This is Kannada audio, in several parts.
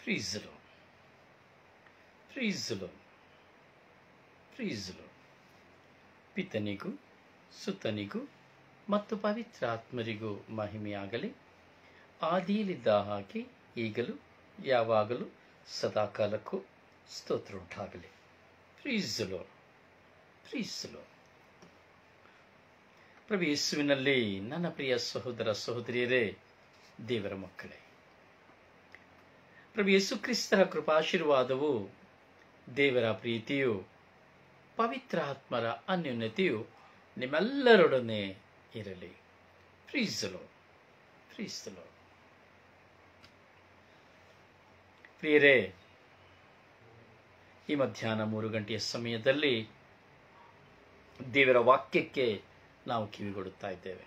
Praise the Lord. Praise the Lord. Praise the Lord. ಪಿತನಿಗೂ ಸುತನಿಗೂ ಮತ್ತು ಪವಿತ್ರಾತ್ಮರಿಗೂ ಮಹಿಮೆಯಾಗಲಿ. ಆದಿಯಲ್ಲಿದ್ದ ಹಾಗೆ ಈಗಲೂ ಯಾವಾಗಲೂ ಸದಾಕಾಲಕ್ಕೂ ಸ್ತೋತ್ರ ಉಂಟಾಗಲಿ. Praise the Lord. Praise the Lord. ಪ್ರಭು ಯೇಸುವಿನಲ್ಲಿ ನನ್ನ ಪ್ರಿಯ ಸಹೋದರ ಸಹೋದರಿಯರೇ, ದೇವರ ಮಕ್ಕಳೇ, ಪ್ರಭು ಯೇಸು ಕ್ರಿಸ್ತರ ಕೃಪಾಶೀರ್ವಾದವು, ದೇವರ ಪ್ರೀತಿಯು, ಪವಿತ್ರಾತ್ಮರ ಅನ್ಯೋನ್ಯತೆಯು ನಿಮ್ಮೆಲ್ಲರೊಡನೆ ಇರಲಿ. Praise the Lord. Praise the Lord. ಪ್ರಿಯರೇ, ಈ ಮಧ್ಯಾಹ್ನ 3 ಗಂಟೆಯ ಸಮಯದಲ್ಲಿ ದೇವರ ವಾಕ್ಯಕ್ಕೆ ನಾವು ಕಿವಿಗೊಡುತ್ತಾ ಇದ್ದೇವೆ.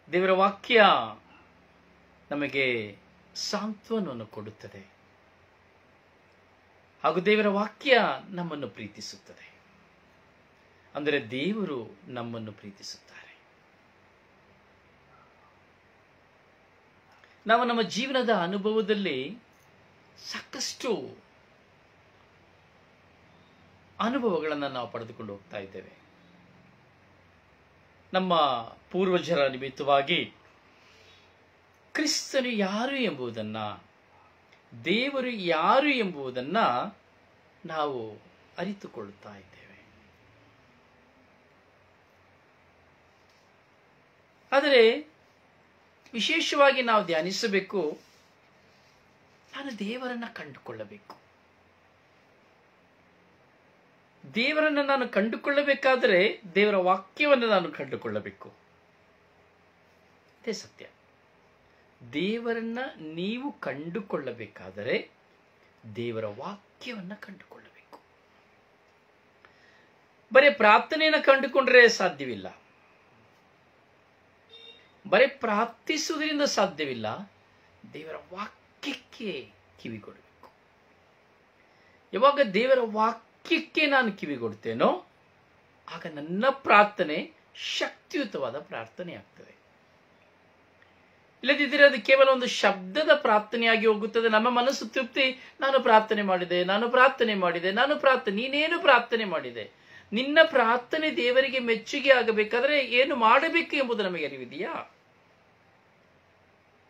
ದೇವರ ವಾಕ್ಯ ನಮಗೆ ಸಾಂತ್ವನವನ್ನು ಕೊಡುತ್ತದೆ ಹಾಗೂ ದೇವರ ವಾಕ್ಯ ನಮ್ಮನ್ನು ಪ್ರೀತಿಸುತ್ತದೆ. ಅಂದರೆ ದೇವರು ನಮ್ಮನ್ನು ಪ್ರೀತಿಸುತ್ತಾರೆ. ನಾವು ನಮ್ಮ ಜೀವನದ ಅನುಭವದಲ್ಲಿ ಸಾಕಷ್ಟು ಅನುಭವಗಳನ್ನು ನಾವು ಪಡೆದುಕೊಂಡು ಹೋಗ್ತಾ ಇದ್ದೇವೆ. ನಮ್ಮ ಪೂರ್ವಜರ ನಿಮಿತ್ತವಾಗಿ ಕ್ರಿಸ್ತನು ಯಾರು ಎಂಬುದನ್ನ, ದೇವರು ಯಾರು ಎಂಬುದನ್ನ ನಾವು ಅರಿತುಕೊಳ್ಳುತ್ತಾ ಇದ್ದೇವೆ. ಆದರೆ ವಿಶೇಷವಾಗಿ ನಾವು ಧ್ಯಾನಿಸಬೇಕು, ನಾನು ದೇವರನ್ನ ಕಂಡುಕೊಳ್ಳಬೇಕು. ದೇವರನ್ನು ನಾನು ಕಂಡುಕೊಳ್ಳಬೇಕಾದರೆ ದೇವರ ವಾಕ್ಯವನ್ನು ನಾನು ಕಂಡುಕೊಳ್ಳಬೇಕು. ಇದೇ ಸತ್ಯ. ದೇವರನ್ನ ನೀವು ಕಂಡುಕೊಳ್ಳಬೇಕಾದರೆ ದೇವರ ವಾಕ್ಯವನ್ನು ಕಂಡುಕೊಳ್ಳಬೇಕು. ಬರೀ ಪ್ರಾರ್ಥನೆಯನ್ನು ಕಂಡುಕೊಂಡ್ರೆ ಸಾಧ್ಯವಿಲ್ಲ, ಬರೀ ಪ್ರಾರ್ಥಿಸುವುದರಿಂದ ಸಾಧ್ಯವಿಲ್ಲ. ದೇವರ ವಾಕ್ಯಕ್ಕೆ ಕಿವಿಗೊಡಬೇಕು. ಯಾವಾಗ ದೇವರ ವಾಕ್ಯಕ್ಕೆ ನಾನು ಕಿವಿಗೊಡ್ತೇನೋ ಆಗ ನನ್ನ ಪ್ರಾರ್ಥನೆ ಶಕ್ತಿಯುತವಾದ ಪ್ರಾರ್ಥನೆ ಆಗ್ತದೆ. ಇಲ್ಲದಿದ್ದರೆ ಅದು ಕೇವಲ ಒಂದು ಶಬ್ದದ ಪ್ರಾರ್ಥನೆಯಾಗಿ ಹೋಗುತ್ತದೆ. ನಮ್ಮ ಮನಸ್ಸು ತೃಪ್ತಿ, ನಾನು ಪ್ರಾರ್ಥನೆ ಮಾಡಿದೆ, ನಾನು ಪ್ರಾರ್ಥನೆ ಮಾಡಿದೆ, ನಾನು ಪ್ರಾರ್ಥನೆ, ನೀನೇನು ಪ್ರಾರ್ಥನೆ ಮಾಡಿದೆ. ನಿನ್ನ ಪ್ರಾರ್ಥನೆ ದೇವರಿಗೆ ಮೆಚ್ಚುಗೆ ಆಗಬೇಕಾದ್ರೆ ಏನು ಮಾಡಬೇಕು ಎಂಬುದು ನಮಗೆ ಅರಿವಿದೆಯಾ?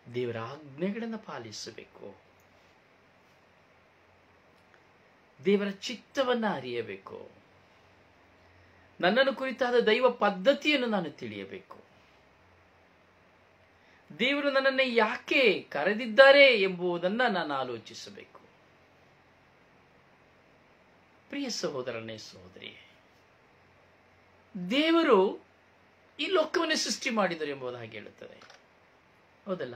ದೇವರ ಆಜ್ಞೆಗಳನ್ನು ಪಾಲಿಸಬೇಕು, ದೇವರ ಚಿತ್ತವನ್ನ ಅರಿಯಬೇಕು, ನನ್ನನ್ನು ಕುರಿತಾದ ದೈವ ಪದ್ಧತಿಯನ್ನು ನಾನು ತಿಳಿಯಬೇಕು, ದೇವರು ನನ್ನನ್ನು ಯಾಕೆ ಕರೆದಿದ್ದಾರೆ ಎಂಬುದನ್ನ ನಾನು ಆಲೋಚಿಸಬೇಕು. ಪ್ರಿಯ ಸಹೋದರನೇ, ಸಹೋದರಿಯೇ, ದೇವರು ಈ ಲೋಕವನ್ನೇ ಸೃಷ್ಟಿ ಮಾಡಿದರು ಎಂಬುದಾಗಿ ಹೇಳುತ್ತದೆ. ಹೌದಲ್ಲ?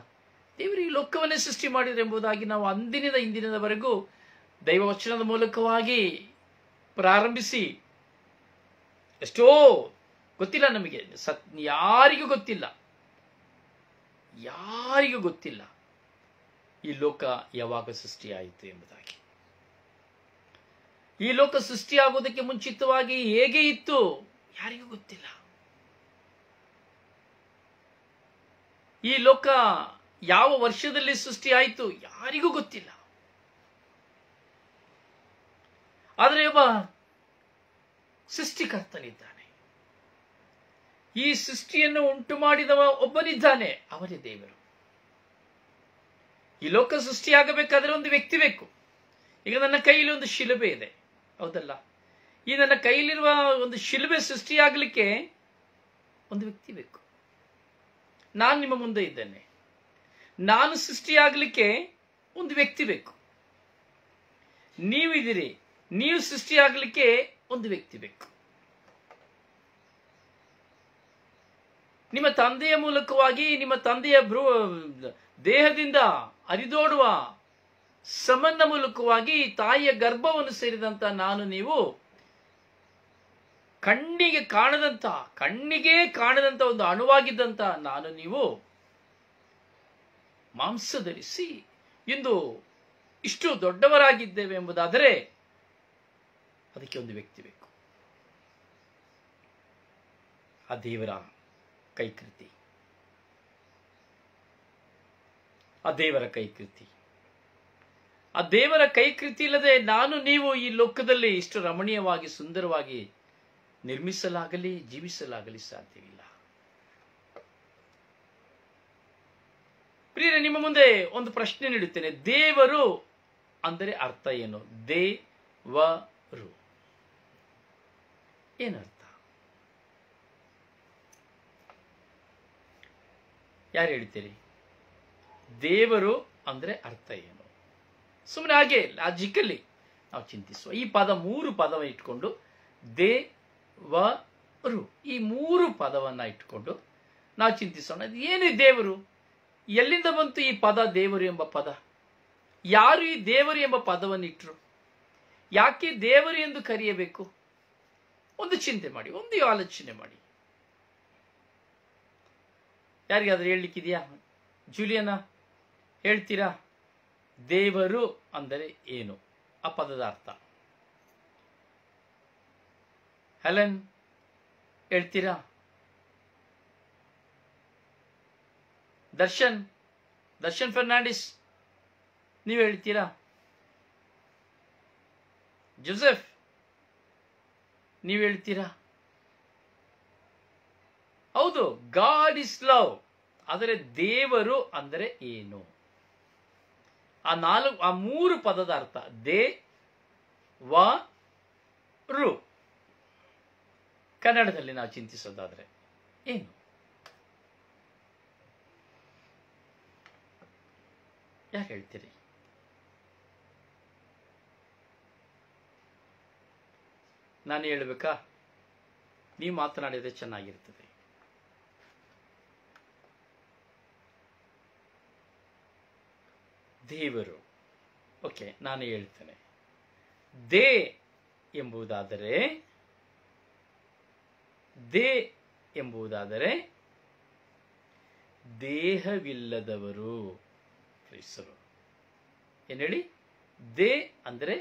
ದೇವರು ಈ ಲೋಕವನ್ನೇ ಸೃಷ್ಟಿ ಮಾಡಿದರು ಎಂಬುದಾಗಿ ನಾವು ಅಂದಿನಿಂದ ಇಂದಿನದವರೆಗೂ ದೈವ ವಚನದ ಮೂಲಕವಾಗಿ ಪ್ರಾರಂಭಿಸಿ ಎಷ್ಟೋ ಗೊತ್ತಿಲ್ಲ ನಮಗೆ, ಯಾರಿಗೂ ಗೊತ್ತಿಲ್ಲ ಈ ಲೋಕ ಯಾವಾಗ ಸೃಷ್ಟಿಯಾಯಿತು ಎಂಬುದಾಗಿ. ಈ ಲೋಕ ಸೃಷ್ಟಿಯಾಗುವುದಕ್ಕೆ ಮುಂಚಿತವಾಗಿ ಹೇಗೆ ಇತ್ತು ಯಾರಿಗೂ ಗೊತ್ತಿಲ್ಲ. ಈ ಲೋಕ ಯಾವ ವರ್ಷದಲ್ಲಿ ಸೃಷ್ಟಿಯಾಯಿತು ಯಾರಿಗೂ ಗೊತ್ತಿಲ್ಲ. ಆದರೆ ಒಬ್ಬ ಸೃಷ್ಟಿಕರ್ತನಿದ್ದಾನೆ. ಈ ಸೃಷ್ಟಿಯನ್ನು ಉಂಟು ಮಾಡಿದವ ಒಬ್ಬನಿದ್ದಾನೆ, ಅವನೇ ದೇವರು. ಈ ಲೋಕ ಸೃಷ್ಟಿಯಾಗಬೇಕಾದ್ರೆ ಒಂದು ವ್ಯಕ್ತಿ ಬೇಕು. ಈಗ ನನ್ನ ಕೈಯಲ್ಲಿ ಒಂದು ಶಿಲುಬೆ ಇದೆ, ಹೌದಲ್ಲ? ಈ ನನ್ನ ಕೈಯಲ್ಲಿರುವ ಒಂದು ಶಿಲುಬೆ ಸೃಷ್ಟಿಯಾಗಲಿಕ್ಕೆ ಒಂದು ವ್ಯಕ್ತಿ ಬೇಕು. ನಾನು ನಿಮ್ಮ ಮುಂದೆ ಇದ್ದೇನೆ, ನಾನು ಸೃಷ್ಟಿಯಾಗಲಿಕ್ಕೆ ಒಂದು ವ್ಯಕ್ತಿ ಬೇಕು. ನೀವಿದ್ದೀರಿ, ನೀವು ಸೃಷ್ಟಿಯಾಗಲಿಕ್ಕೆ ಒಂದು ವ್ಯಕ್ತಿ ಬೇಕು. ನಿಮ್ಮ ತಂದೆಯ ಮೂಲಕವಾಗಿ, ನಿಮ್ಮ ತಂದೆಯ ದೇಹದಿಂದ ಹರಿದೋಡುವ ಸಂಬಂಧ ಮೂಲಕವಾಗಿ ತಾಯಿಯ ಗರ್ಭವನ್ನು ಸೇರಿದಂತ ನಾನು ನೀವು ಕಣ್ಣಿಗೆ ಕಾಣದಂತ ಒಂದು ಅಣುವಾಗಿದ್ದಂತ ನಾನು ನೀವು ಮಾಂಸ ಧರಿಸಿ ಇಂದು ಇಷ್ಟು ದೊಡ್ಡವರಾಗಿದ್ದೇವೆ ಎಂಬುದಾದರೆ ಅದಕ್ಕೆ ಒಂದು ವ್ಯಕ್ತಿ ಬೇಕು. ಆ ದೇವರ ಕೈಕೃತಿ, ಆ ದೇವರ ಕೈಕೃತಿ. ಆ ದೇವರ ಕೈಕೃತಿ ಇಲ್ಲದೆ ನಾನು ನೀವು ಈ ಲೋಕದಲ್ಲಿ ಇಷ್ಟು ರಮಣೀಯವಾಗಿ ಸುಂದರವಾಗಿ ನಿರ್ಮಿಸಲಾಗಲಿ ಜೀವಿಸಲಾಗಲಿ ಸಾಧ್ಯವಿಲ್ಲ. ಪ್ರಿಯರೇ, ನಿಮ್ಮ ಮುಂದೆ ಒಂದು ಪ್ರಶ್ನೆ ನೀಡುತ್ತೇನೆ. ದೇವರು ಅಂದರೆ ಅರ್ಥ ಏನು? ದೇವರು ಏನರ್ಥ? ಯಾರು ಹೇಳ್ತೀರಿ? ದೇವರು ಅಂದ್ರೆ ಅರ್ಥ ಏನು? ಸುಮ್ಮನೆ ಹಾಗೆ ಲಾಜಿಕಲಿ ನಾವು ಚಿಂತಿಸುವ. ಈ ಪದ, 3 ಪದವ ಇಟ್ಕೊಂಡು ದೇವರು, ಈ 3 ಪದವನ್ನ ಇಟ್ಕೊಂಡು ನಾವು ಚಿಂತಿಸೋಣ. ಏನು ದೇವರು? ಎಲ್ಲಿಂದ ಬಂತು ಈ ಪದ ದೇವರು ಎಂಬ ಪದ? ಯಾರು ಈ ದೇವರು ಎಂಬ ಪದವನ್ನು ಇಟ್ಟರು? ಯಾಕೆ ದೇವರು ಎಂದು ಕರೆಯಬೇಕು? ಒಂದು ಚಿಂತೆ ಮಾಡಿ, ಒಂದು ಆಲೋಚನೆ ಮಾಡಿ. ಯಾರಿಗಾದ್ರೂ ಹೇಳಲಿಕ್ಕಿದೆಯಾ? ಜೂಲಿಯನ ಹೇಳ್ತೀರಾ? ದೇವರು ಅಂದರೆ ಏನು, ಆ ಪದದ ಅರ್ಥ? ಹೆಲೆನ್ ಹೇಳ್ತೀರಾ? ದರ್ಶನ್ ಫರ್ನಾಂಡಿಸ್ ನೀವು ಹೇಳ್ತೀರಾ? ಜೋಸೆಫ್ ನೀವು ಹೇಳ್ತೀರಾ? ಹೌದು, ಗಾಡ್ ಇಸ್ ಲವ್. ಆದರೆ ದೇವರು ಅಂದರೆ ಏನು? ಆ 3 ಪದದ ಅರ್ಥ ದೇವರು ಕನ್ನಡದಲ್ಲಿ ನಾವು ಚಿಂತಿಸೋದಾದ್ರೆ ಏನು? ಯಾಕೆ ಹೇಳ್ತೀರಿ? ನಾನು ಹೇಳ್ಬೇಕಾ? ನೀವು ಮಾತನಾಡಿದ್ರೆ ಚೆನ್ನಾಗಿರ್ತದೆ. ದೇವರು, ಓಕೆ, ನಾನು ಹೇಳ್ತೇನೆ. ದೇ ಎಂಬುದಾದರೆ ದೇಹವಿಲ್ಲದವರು. ಏನ್ ಹೇಳಿ? ದೇ ಅಂದರೆ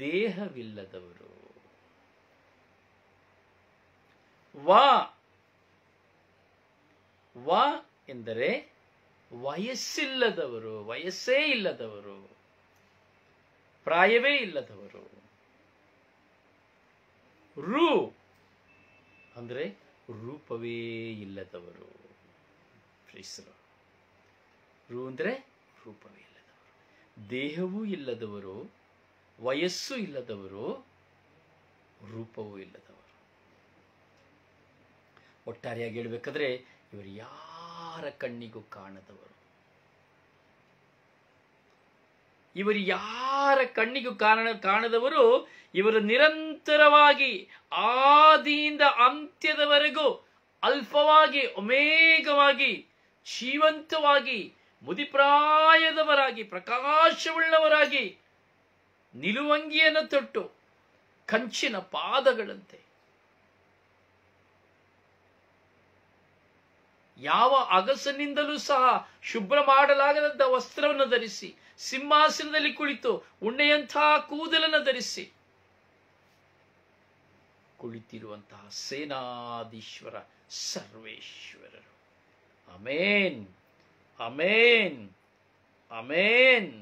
ದೇಹವಿಲ್ಲದವರು. ವಾ ಎಂದರೆ ವಯಸ್ಸಿಲ್ಲದವರು, ವಯಸ್ಸೇ ಇಲ್ಲದವರು, ಪ್ರಾಯವೇ ಇಲ್ಲದವರು. ರು ಅಂದರೆ ರೂಪವೇ ಇಲ್ಲದವರು. ರು ಅಂದರೆ ರೂಪವೇ ಇಲ್ಲದವರು, ದೇಹವೂ ಇಲ್ಲದವರು, ವಯಸ್ಸು ಇಲ್ಲದವರು, ರೂಪವೂ ಇಲ್ಲದವರು. ಒಟ್ಟಾರೆಯಾಗಿ ಹೇಳ್ಬೇಕಾದ್ರೆ ಇವರು ಯಾರ ಕಣ್ಣಿಗೂ ಕಾಣದವರು. ಇವರು ಯಾರ ಕಣ್ಣಿಗೂ ಕಾಣದವರು. ಇವರು ನಿರಂತರವಾಗಿ ಆದಿಯಿಂದ ಅಂತ್ಯದವರೆಗೂ ಅಲ್ಫವಾಗಿ ಒಮೇಗವಾಗಿ ಜೀವಂತವಾಗಿ ಮುದಿಪ್ರಾಯದವರಾಗಿ ಪ್ರಕಾಶವುಳ್ಳವರಾಗಿ ನಿಲುವಂಗಿಯನ್ನು ತೊಟ್ಟು ಕಂಚಿನ ಪಾದಗಳಂತೆ ಯಾವ ಅಗಸನಿಂದಲೂ ಸಹ ಶುಭ್ರ ಮಾಡಲಾಗದಂತಹ ವಸ್ತ್ರವನ್ನು ಧರಿಸಿ ಸಿಂಹಾಸನದಲ್ಲಿ ಕುಳಿತು ಉಣ್ಣೆಯಂತಹ ಕೂದಲನ್ನು ಧರಿಸಿ ಕುಳಿತಿರುವಂತಹ ಸೇನಾಧೀಶ್ವರ ಸರ್ವೇಶ್ವರರು. Amen, amen, amen.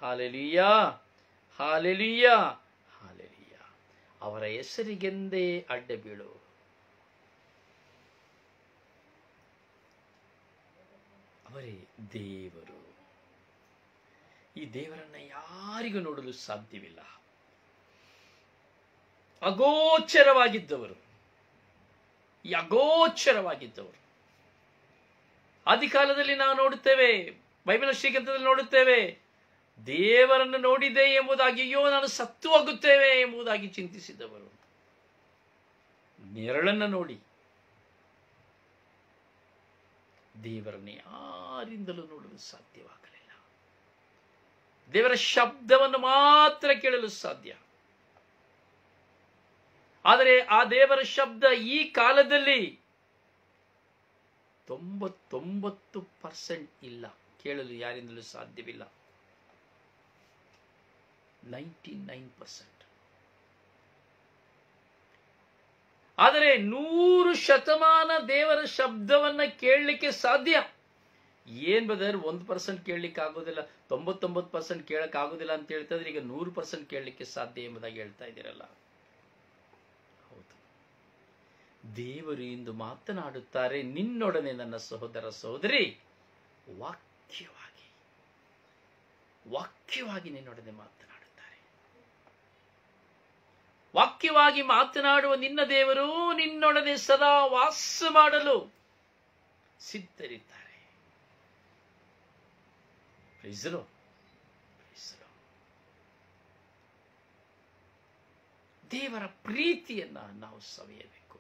Hallelujah, hallelujah, hallelujah. ಅವರ ಹೆಸರಿಗೆಂದೇ ಅಡ್ಡ ಬೀಳು. ಅವರೇ ದೇವರು. ಈ ದೇವರನ್ನ ಯಾರಿಗೂ ನೋಡಲು ಸಾಧ್ಯವಿಲ್ಲ. ಅಗೋಚರವಾಗಿದ್ದವರು, ಅಗೋಚರವಾಗಿದ್ದವರು. ಆದಿಕಾಲದಲ್ಲಿ ನಾವು ನೋಡುತ್ತೇವೆ, ಬೈಬಲ್ ಶ್ರೀಗ್ರಂಥದಲ್ಲಿ ನೋಡುತ್ತೇವೆ, ದೇವರನ್ನು ನೋಡಿದೆ ಎಂಬುದಾಗಿ ಅಯ್ಯೋ ನಾನು ಸತ್ತು ಹೋಗುತ್ತೇವೆ ಎಂಬುದಾಗಿ ಚಿಂತಿಸಿದವರು. ನೆರಳನ್ನು ನೋಡಿ ದೇವರನ್ನು ಯಾರಿಂದಲೂ ನೋಡಲು ಸಾಧ್ಯವಾಗಲಿಲ್ಲ. ದೇವರ ಶಬ್ದವನ್ನು ಮಾತ್ರ ಕೇಳಲು ಸಾಧ್ಯ. ಆದರೆ ಆ ದೇವರ ಶಬ್ದ ಈ ಕಾಲದಲ್ಲಿ 99% ಇಲ್ಲ, ಕೇಳಲು ಯಾರಿಂದಲೂ ಸಾಧ್ಯವಿಲ್ಲ. 99%. ಆದರೆ 100 ಶತಮಾನ ದೇವರ ಶಬ್ದವನ್ನ ಕೇಳಲಿಕ್ಕೆ ಸಾಧ್ಯ. ಏನ್ ಬದರ್ 1% ಕೇಳಲಿಕ್ಕೆ ಆಗೋದಿಲ್ಲ, 99% ಕೇಳಕ್ ಆಗೋದಿಲ್ಲ ಅಂತ ಹೇಳ್ತಾ ಇದ್ರೆ ಈಗ 100% ಕೇಳಲಿಕ್ಕೆ ಸಾಧ್ಯ ಎಂಬುದಾಗಿ ಹೇಳ್ತಾ ಇದ್ದೀರಲ್ಲ. ಹೌದು, ದೇವರು ಇಂದು ಮಾತನಾಡುತ್ತಾರೆ ನಿನ್ನೊಡನೆ ನನ್ನ ಸಹೋದರ ಸಹೋದರಿ ವಾಕ್ಯವಾಗಿ ನಿನ್ನೊಡನೆ ಮಾತನಾಡುತ್ತಾರೆ. ವಾಕ್ಯವಾಗಿ ಮಾತನಾಡುವ ನಿನ್ನ ದೇವರು ನಿನ್ನೊಡನೆ ಸದಾ ವಾಸ ಮಾಡಲು ಸಿದ್ಧರಿದ್ದಾರೆ. ದೇವರ ಪ್ರೀತಿಯನ್ನ ನಾವು ಸವಿಯಬೇಕು.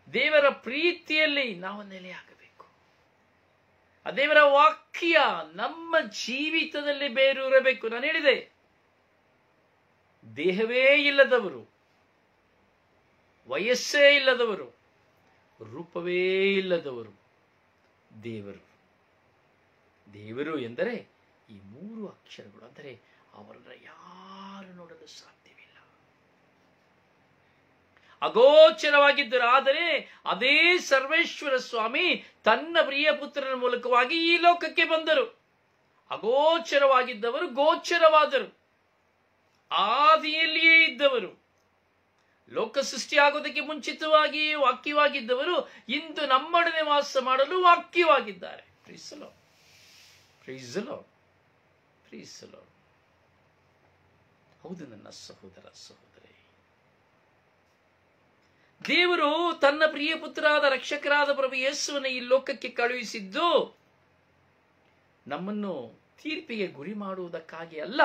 ದೇವರ ಪ್ರೀತಿಯಲ್ಲಿ ನಾವು ನೆಲೆಯಾಗಬೇಕು. ಆ ದೇವರ ವಾಕ್ಯ ನಮ್ಮ ಜೀವಿತದಲ್ಲಿ ಬೇರೂರಬೇಕು. ನಾನು ಹೇಳಿದೆ, ದೇಹವೇ ಇಲ್ಲದವರು, ವಯಸ್ಸೇ ಇಲ್ಲದವರು, ರೂಪವೇ ಇಲ್ಲದವರು ದೇವರು ಎಂದರೆ ಈ 3 ಅಕ್ಷರಗಳು. ಅಂದರೆ ಅವರನ್ನ ಯಾರು ನೋಡಲು ಸಾಧ್ಯವಿಲ್ಲ. ಅಗೋಚರವಾಗಿದ್ದರು. ಆದರೆ ಅದೇ ಸರ್ವೇಶ್ವರ ಸ್ವಾಮಿ ತನ್ನ ಪ್ರಿಯ ಪುತ್ರನ ಮೂಲಕವಾಗಿ ಈ ಲೋಕಕ್ಕೆ ಬಂದರು. ಅಗೋಚರವಾಗಿದ್ದವರು ಗೋಚರವಾದರು. ಆದಿಯಲ್ಲಿಯೇ ಇದ್ದವರು, ಲೋಕ ಸೃಷ್ಟಿಯಾಗೋದಕ್ಕೆ ಮುಂಚಿತವಾಗಿ ವಾಕ್ಯವಾಗಿದ್ದವರು ಇಂದು ನಮ್ಮೊಡನೆ ವಾಸ ಮಾಡಲು ವಾಕ್ಯವಾಗಿದ್ದಾರೆ. ಪ್ರೀಸ್ ದಿ ಲಾರ್ಡ್. ಹೌದು ನನ್ನ ಸಹೋದರ ಸಹೋದರಿ, ದೇವರು ತನ್ನ ಪ್ರಿಯ ಪುತ್ರರಾದ ರಕ್ಷಕರಾದ ಪ್ರಭು ಯೇಸುವನ್ನು ಈ ಲೋಕಕ್ಕೆ ಕಳುಹಿಸಿದ್ದು ನಮ್ಮನ್ನು ತೀರ್ಪಿಗೆ ಗುರಿ ಮಾಡುವುದಕ್ಕಾಗಿ ಅಲ್ಲ.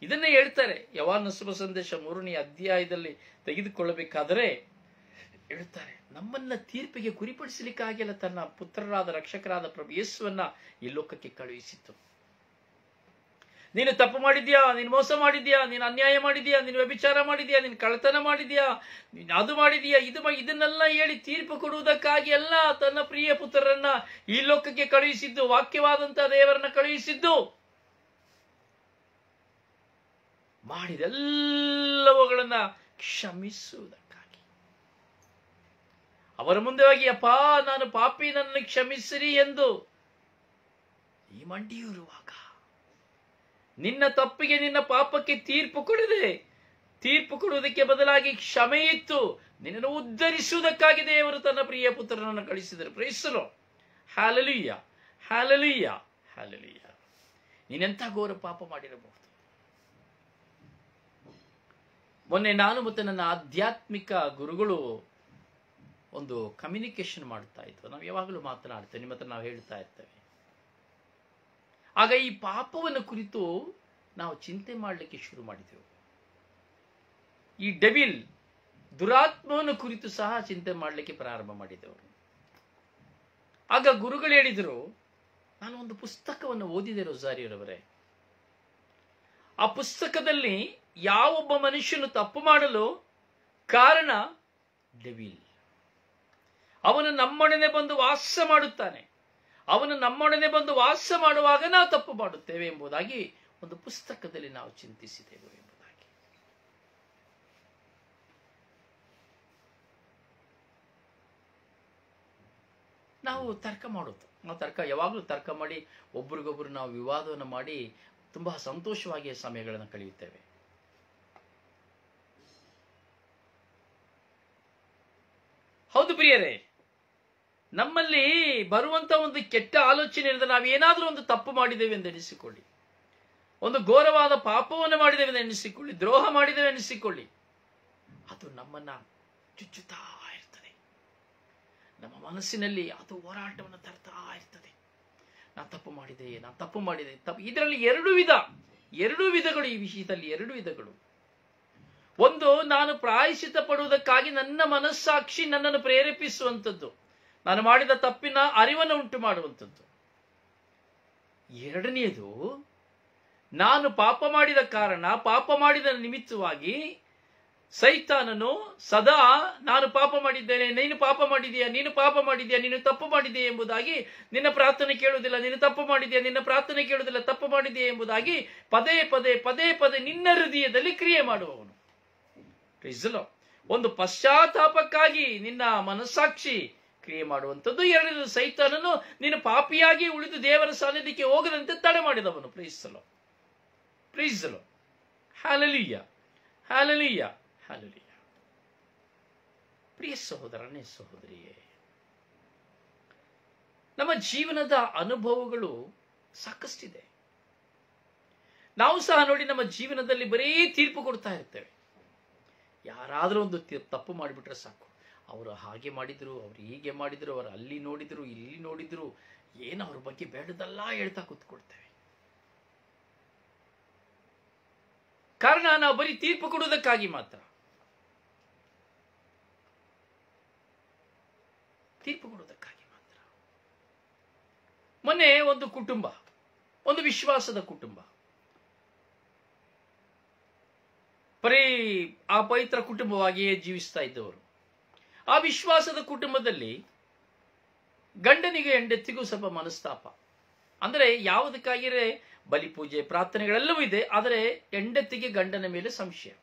ಇದನ್ನೇ ಹೇಳ್ತಾರೆ ಯೋಹಾನ ಶುಭ ಸಂದೇಶ 3ನೇ ಅಧ್ಯಾಯದಲ್ಲಿ ತೆಗೆದುಕೊಳ್ಳಬೇಕಾದರೆ ಹೇಳ್ತಾರೆ, ನಮ್ಮನ್ನ ತೀರ್ಪಿಗೆ ಗುರಿಪಡಿಸಲಿಕ್ಕಾಗಿಲ್ಲ ತನ್ನ ಪುತ್ರರಾದ ರಕ್ಷಕರಾದ ಪ್ರಭು ಯೇಸುವನ್ನ ಈ ಲೋಕಕ್ಕೆ ಕಳುಹಿಸಿತು. ನೀನು ತಪ್ಪು ಮಾಡಿದ್ಯಾ, ನೀನು ಮೋಸ ಮಾಡಿದ್ಯಾ, ನೀನು ಅನ್ಯಾಯ ಮಾಡಿದ್ಯಾ, ನೀನು ವ್ಯಭಿಚಾರ ಮಾಡಿದ್ಯಾ, ನೀನು ಕಳ್ಳತನ ಮಾಡಿದ್ಯಾ, ನೀನು ಅದು ಮಾಡಿದ್ಯಾ, ಇದನ್ನೆಲ್ಲ ಹೇಳಿ ತೀರ್ಪು ಕೊಡುವುದಕ್ಕಾಗಿ ಅಲ್ಲ ತನ್ನ ಪ್ರಿಯ ಪುತ್ರರನ್ನ ಈ ಲೋಕಕ್ಕೆ ಕಳುಹಿಸಿದ್ದು, ವಾಕ್ಯವಾದಂತಹ ದೇವರನ್ನ ಕಳುಹಿಸಿದ್ದು. ಮಾಡಿದೆಲ್ಲವುಗಳನ್ನ ಕ್ಷಮಿಸುವುದಕ್ಕಾಗಿ. ಅವರ ಮುಂದೆ ಹೋಗಿ, ಅಪ್ಪಾ ನಾನು ಪಾಪಿ, ನನ್ನನ್ನು ಕ್ಷಮಿಸಿರಿ ಎಂದು ಈ ಮಂಡಿಯೂರುವಾಗ ನಿನ್ನ ತಪ್ಪಿಗೆ ನಿನ್ನ ಪಾಪಕ್ಕೆ ತೀರ್ಪು ಕೊಡುವುದಕ್ಕೆ ಬದಲಾಗಿ ಕ್ಷಮೆ ಇತ್ತು ನಿನ್ನನ್ನು ಉದ್ಧರಿಸುವುದಕ್ಕಾಗಿ ದೇವರು ತನ್ನ ಪ್ರಿಯ ಪುತ್ರನನ್ನು ಕಳಿಸಿದರು. Praise the Lord. Hallelujah, hallelujah, hallelujah. ನೀನೆಂಥ ಘೋರ ಪಾಪ ಮಾಡಿರಬಹುದು. ಮೊನ್ನೆ ನಾನು ಮತ್ತು ನನ್ನ ಆಧ್ಯಾತ್ಮಿಕ ಗುರುಗಳು ಒಂದು ಕಮ್ಯುನಿಕೇಶನ್ ಮಾಡ್ತಾ ಇದ್ವು. ನಾವು ಯಾವಾಗಲೂ ಮಾತನಾಡ್ತೇವೆ, ನಿಮ್ಮ ಹತ್ರ ನಾವು ಹೇಳ್ತಾ ಇರ್ತೇವೆ. ಆಗ ಈ ಪಾಪವನ್ನು ಕುರಿತು ನಾವು ಚಿಂತೆ ಮಾಡಲಿಕ್ಕೆ ಶುರು ಮಾಡಿದೆವು. ಈ ಡೆವಿಲ್, ದುರಾತ್ಮವನ್ನು ಕುರಿತು ಸಹ ಚಿಂತೆ ಮಾಡಲಿಕ್ಕೆ ಪ್ರಾರಂಭ ಮಾಡಿದೆವು. ಆಗ ಗುರುಗಳು ಹೇಳಿದರು, ನಾನು ಒಂದು ಪುಸ್ತಕವನ್ನು ಓದಿದೆ ರೋಸಾರಿಯವರವರೇ. ಆ ಪುಸ್ತಕದಲ್ಲಿ ಯಾವೊಬ್ಬ ಮನುಷ್ಯನು ತಪ್ಪು ಮಾಡಲು ಕಾರಣ ಡೆವಿಲ್. ಅವನು ನಮ್ಮೊಡನೆ ಬಂದು ವಾಸ ಮಾಡುತ್ತಾನೆ. ಅವನು ನಮ್ಮೊಡನೆ ಬಂದು ವಾಸ ಮಾಡುವಾಗ ನಾವು ತಪ್ಪು ಮಾಡುತ್ತೇವೆ ಎಂಬುದಾಗಿ ಒಂದು ಪುಸ್ತಕದಲ್ಲಿ ನಾವು ಚಿಂತಿಸಿದೆವು ಎಂಬುದಾಗಿ. ನಾವು ತರ್ಕ ಮಾಡೋದು, ಯಾವಾಗಲೂ ತರ್ಕ ಮಾಡಿ ಒಬ್ರಿಗೊಬ್ರು ನಾವು ವಿವಾದವನ್ನು ಮಾಡಿ ತುಂಬಾ ಸಂತೋಷವಾಗಿ ಸಮಯಗಳನ್ನು ಕಳೆಯುತ್ತೇವೆ. ಹೌದು ಪ್ರಿಯರೇ, ನಮ್ಮಲ್ಲಿ ಬರುವಂತ ಒಂದು ಕೆಟ್ಟ ಆಲೋಚನೆಯಿಂದ ನಾವೇನಾದ್ರೂ ಒಂದು ತಪ್ಪು ಮಾಡಿದ್ದೇವೆ ಎಂದು ಎಣಿಸಿಕೊಳ್ಳಿ, ಒಂದು ಘೋರವಾದ ಪಾಪವನ್ನು ಮಾಡಿದ್ದೇವೆ ಎಂದು ಎಣಿಸಿಕೊಳ್ಳಿ, ದ್ರೋಹ ಮಾಡಿದ್ದೇವೆ ಎಣಿಸಿಕೊಳ್ಳಿ, ಅದು ನಮ್ಮನ್ನ ಚುಚ್ಚುತ್ತಾ ಇರ್ತದೆ. ನಮ್ಮ ಮನಸ್ಸಿನಲ್ಲಿ ಅದು ಹೋರಾಟವನ್ನು ತರ್ತಾ ಇರ್ತದೆ. ನಾನು ತಪ್ಪು ಮಾಡಿದೆ. ಇದರಲ್ಲಿ ಎರಡು ವಿಧಗಳು. ಈ ವಿಷಯದಲ್ಲಿ 2 ವಿಧಗಳು. ಒಂದು, ನಾನು ಪ್ರಾಯಶ್ಚಿತ್ತ ಪಡುವುದಕ್ಕಾಗಿ ನನ್ನ ಮನಸ್ಸಾಕ್ಷಿ ನನ್ನನ್ನು ಪ್ರೇರೇಪಿಸುವಂಥದ್ದು, ನಾನು ಮಾಡಿದ ತಪ್ಪಿನ ಅರಿವನ್ನು ಉಂಟು ಮಾಡುವಂಥದ್ದು. ಎರಡನೆಯದು, ನಾನು ಪಾಪ ಮಾಡಿದ ಕಾರಣ, ಪಾಪ ಮಾಡಿದ ನಿಮಿತ್ತವಾಗಿ ಸೈತಾನನು ಸದಾ ನಾನು ಪಾಪ ಮಾಡಿದ್ದೇನೆ, ನೀನು ಪಾಪ ಮಾಡಿದೀಯಾ, ನೀನು ತಪ್ಪು ಮಾಡಿದೆಯಾ ಎಂಬುದಾಗಿ ನಿನ್ನ ಪ್ರಾರ್ಥನೆ ಕೇಳುವುದಿಲ್ಲ, ನೀನು ತಪ್ಪು ಮಾಡಿದೆಯಾ, ನಿನ್ನ ಪ್ರಾರ್ಥನೆ ಕೇಳುವುದಿಲ್ಲ, ತಪ್ಪು ಮಾಡಿದೆಯಾ ಎಂಬುದಾಗಿ ಪದೇ ಪದೇ ನಿನ್ನ ಹೃದಯದಲ್ಲಿ ಕ್ರಿಯೆ ಮಾಡುವವನು. ಒಂದು ಪಶ್ಚಾತ್ತಾಪಕ್ಕಾಗಿ ನಿನ್ನ ಮನಸ್ಸಾಕ್ಷಿ ಕ್ರಿಯೆ ಮಾಡುವಂಥದ್ದು. ಎರಡನೇದು, ಸೈತಾನನು ನೀನು ಪಾಪಿಯಾಗಿ ಉಳಿದು ದೇವರ ಸಾನ್ನಿಧ್ಯಕ್ಕೆ ಹೋಗದಂತೆ ತಡೆ ಮಾಡಿದವನು. ಪ್ರೀಸಲು ಪ್ರೀಸಲು ಹಲ್ಲೆಲೂಯ ಹಲ್ಲೆಲೂಯ ಹಲ್ಲೆಲೂಯ. ಪ್ರಿಯ ಸಹೋದರನೇ ಸಹೋದರಿಯೇ, ನಮ್ಮ ಜೀವನದ ಅನುಭವಗಳು ಸಾಕಷ್ಟಿದೆ. ನಾವು ಸಹ ನೋಡಿ ನಮ್ಮ ಜೀವನದಲ್ಲಿ ಬರೀ ತೀರ್ಪು ಕೊಡ್ತಾ ಇರ್ತೇವೆ. ಯಾರಾದರೂ ಒಂದು ತಪ್ಪು ಮಾಡಿಬಿಟ್ರೆ ಸಾಕು, ಅವರು ಹಾಗೆ ಮಾಡಿದ್ರು, ಅವರು ಹೀಗೆ ಮಾಡಿದ್ರು, ಅವರು ಅಲ್ಲಿ ನೋಡಿದ್ರು, ಇಲ್ಲಿ ನೋಡಿದ್ರು, ಏನು ಅವ್ರ ಬಗ್ಗೆ ಬೇಡದಲ್ಲ ಹೇಳ್ತಾ ಕೂತ್ಕೊಳ್ತೇವೆ. ಕಾರಣ ನಾವು ಬರೀ ತೀರ್ಪು ಕೊಡುವುದಕ್ಕಾಗಿ ಮಾತ್ರ. ತೀರ್ಪು ಕೊಡುವುದಕ್ಕಾಗಿ ಮಾತ್ರ. ಮೊನ್ನೆ ಒಂದು ಕುಟುಂಬ, ಒಂದು ವಿಶ್ವಾಸದ ಕುಟುಂಬ, ಬರೀ ಆ ಪವಿತ್ರ ಕುಟುಂಬವಾಗಿಯೇ ಜೀವಿಸ್ತಾ ಇದ್ದವರು. ಆ ವಿಶ್ವಾಸದ ಕುಟುಂಬದಲ್ಲಿ ಗಂಡನಿಗೆ ಹೆಂಡತಿಗೂ ಸ್ವಲ್ಪ ಮನಸ್ತಾಪ. ಅಂದರೆ ಯಾವುದಕ್ಕಾಗಿರೇ ಬಲಿಪೂಜೆ ಪ್ರಾರ್ಥನೆಗಳೆಲ್ಲವೂ ಇದೆ, ಆದರೆ ಹೆಂಡತಿಗೆ ಗಂಡನ ಮೇಲೆ ಸಂಶಯ.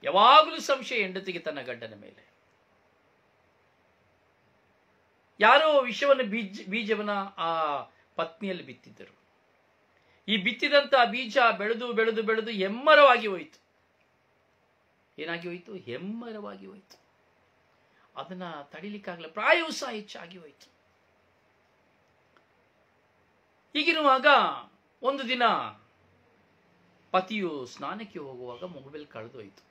ಯಾವಾಗಲೂ ಸಂಶಯ ಹೆಂಡತಿಗೆ ತನ್ನ ಗಂಡನ ಮೇಲೆ. ಯಾರೋ ವಿಷವನ್ನು ಬೀಜವನ್ನ ಆ ಪತ್ನಿಯಲ್ಲಿ ಬಿತ್ತಿದ್ದರು. ಈ ಬಿತ್ತಿದಂತ ಬೀಜ ಬೆಳೆದು ಬೆಳೆದು ಬೆಳೆದು ಹೆಮ್ಮರವಾಗಿ ಹೋಯಿತು. ಏನಾಗಿ ಹೋಯಿತು? ಹೆಮ್ಮರವಾಗಿ ಹೋಯಿತು. ಅದನ್ನ ತಡಿಲಿಕ್ಕಾಗಲ್ಲ, ಪ್ರಾಯವೂ ಸಹ ಹೆಚ್ಚಾಗಿ ಹೋಯಿತು. ಹೀಗಿರುವಾಗ ಒಂದು ದಿನ ಪತಿಯು ಸ್ನಾನಕ್ಕೆ ಹೋಗುವಾಗ ಮೊಬೈಲ್ ಕಳೆದೋಯ್ತು.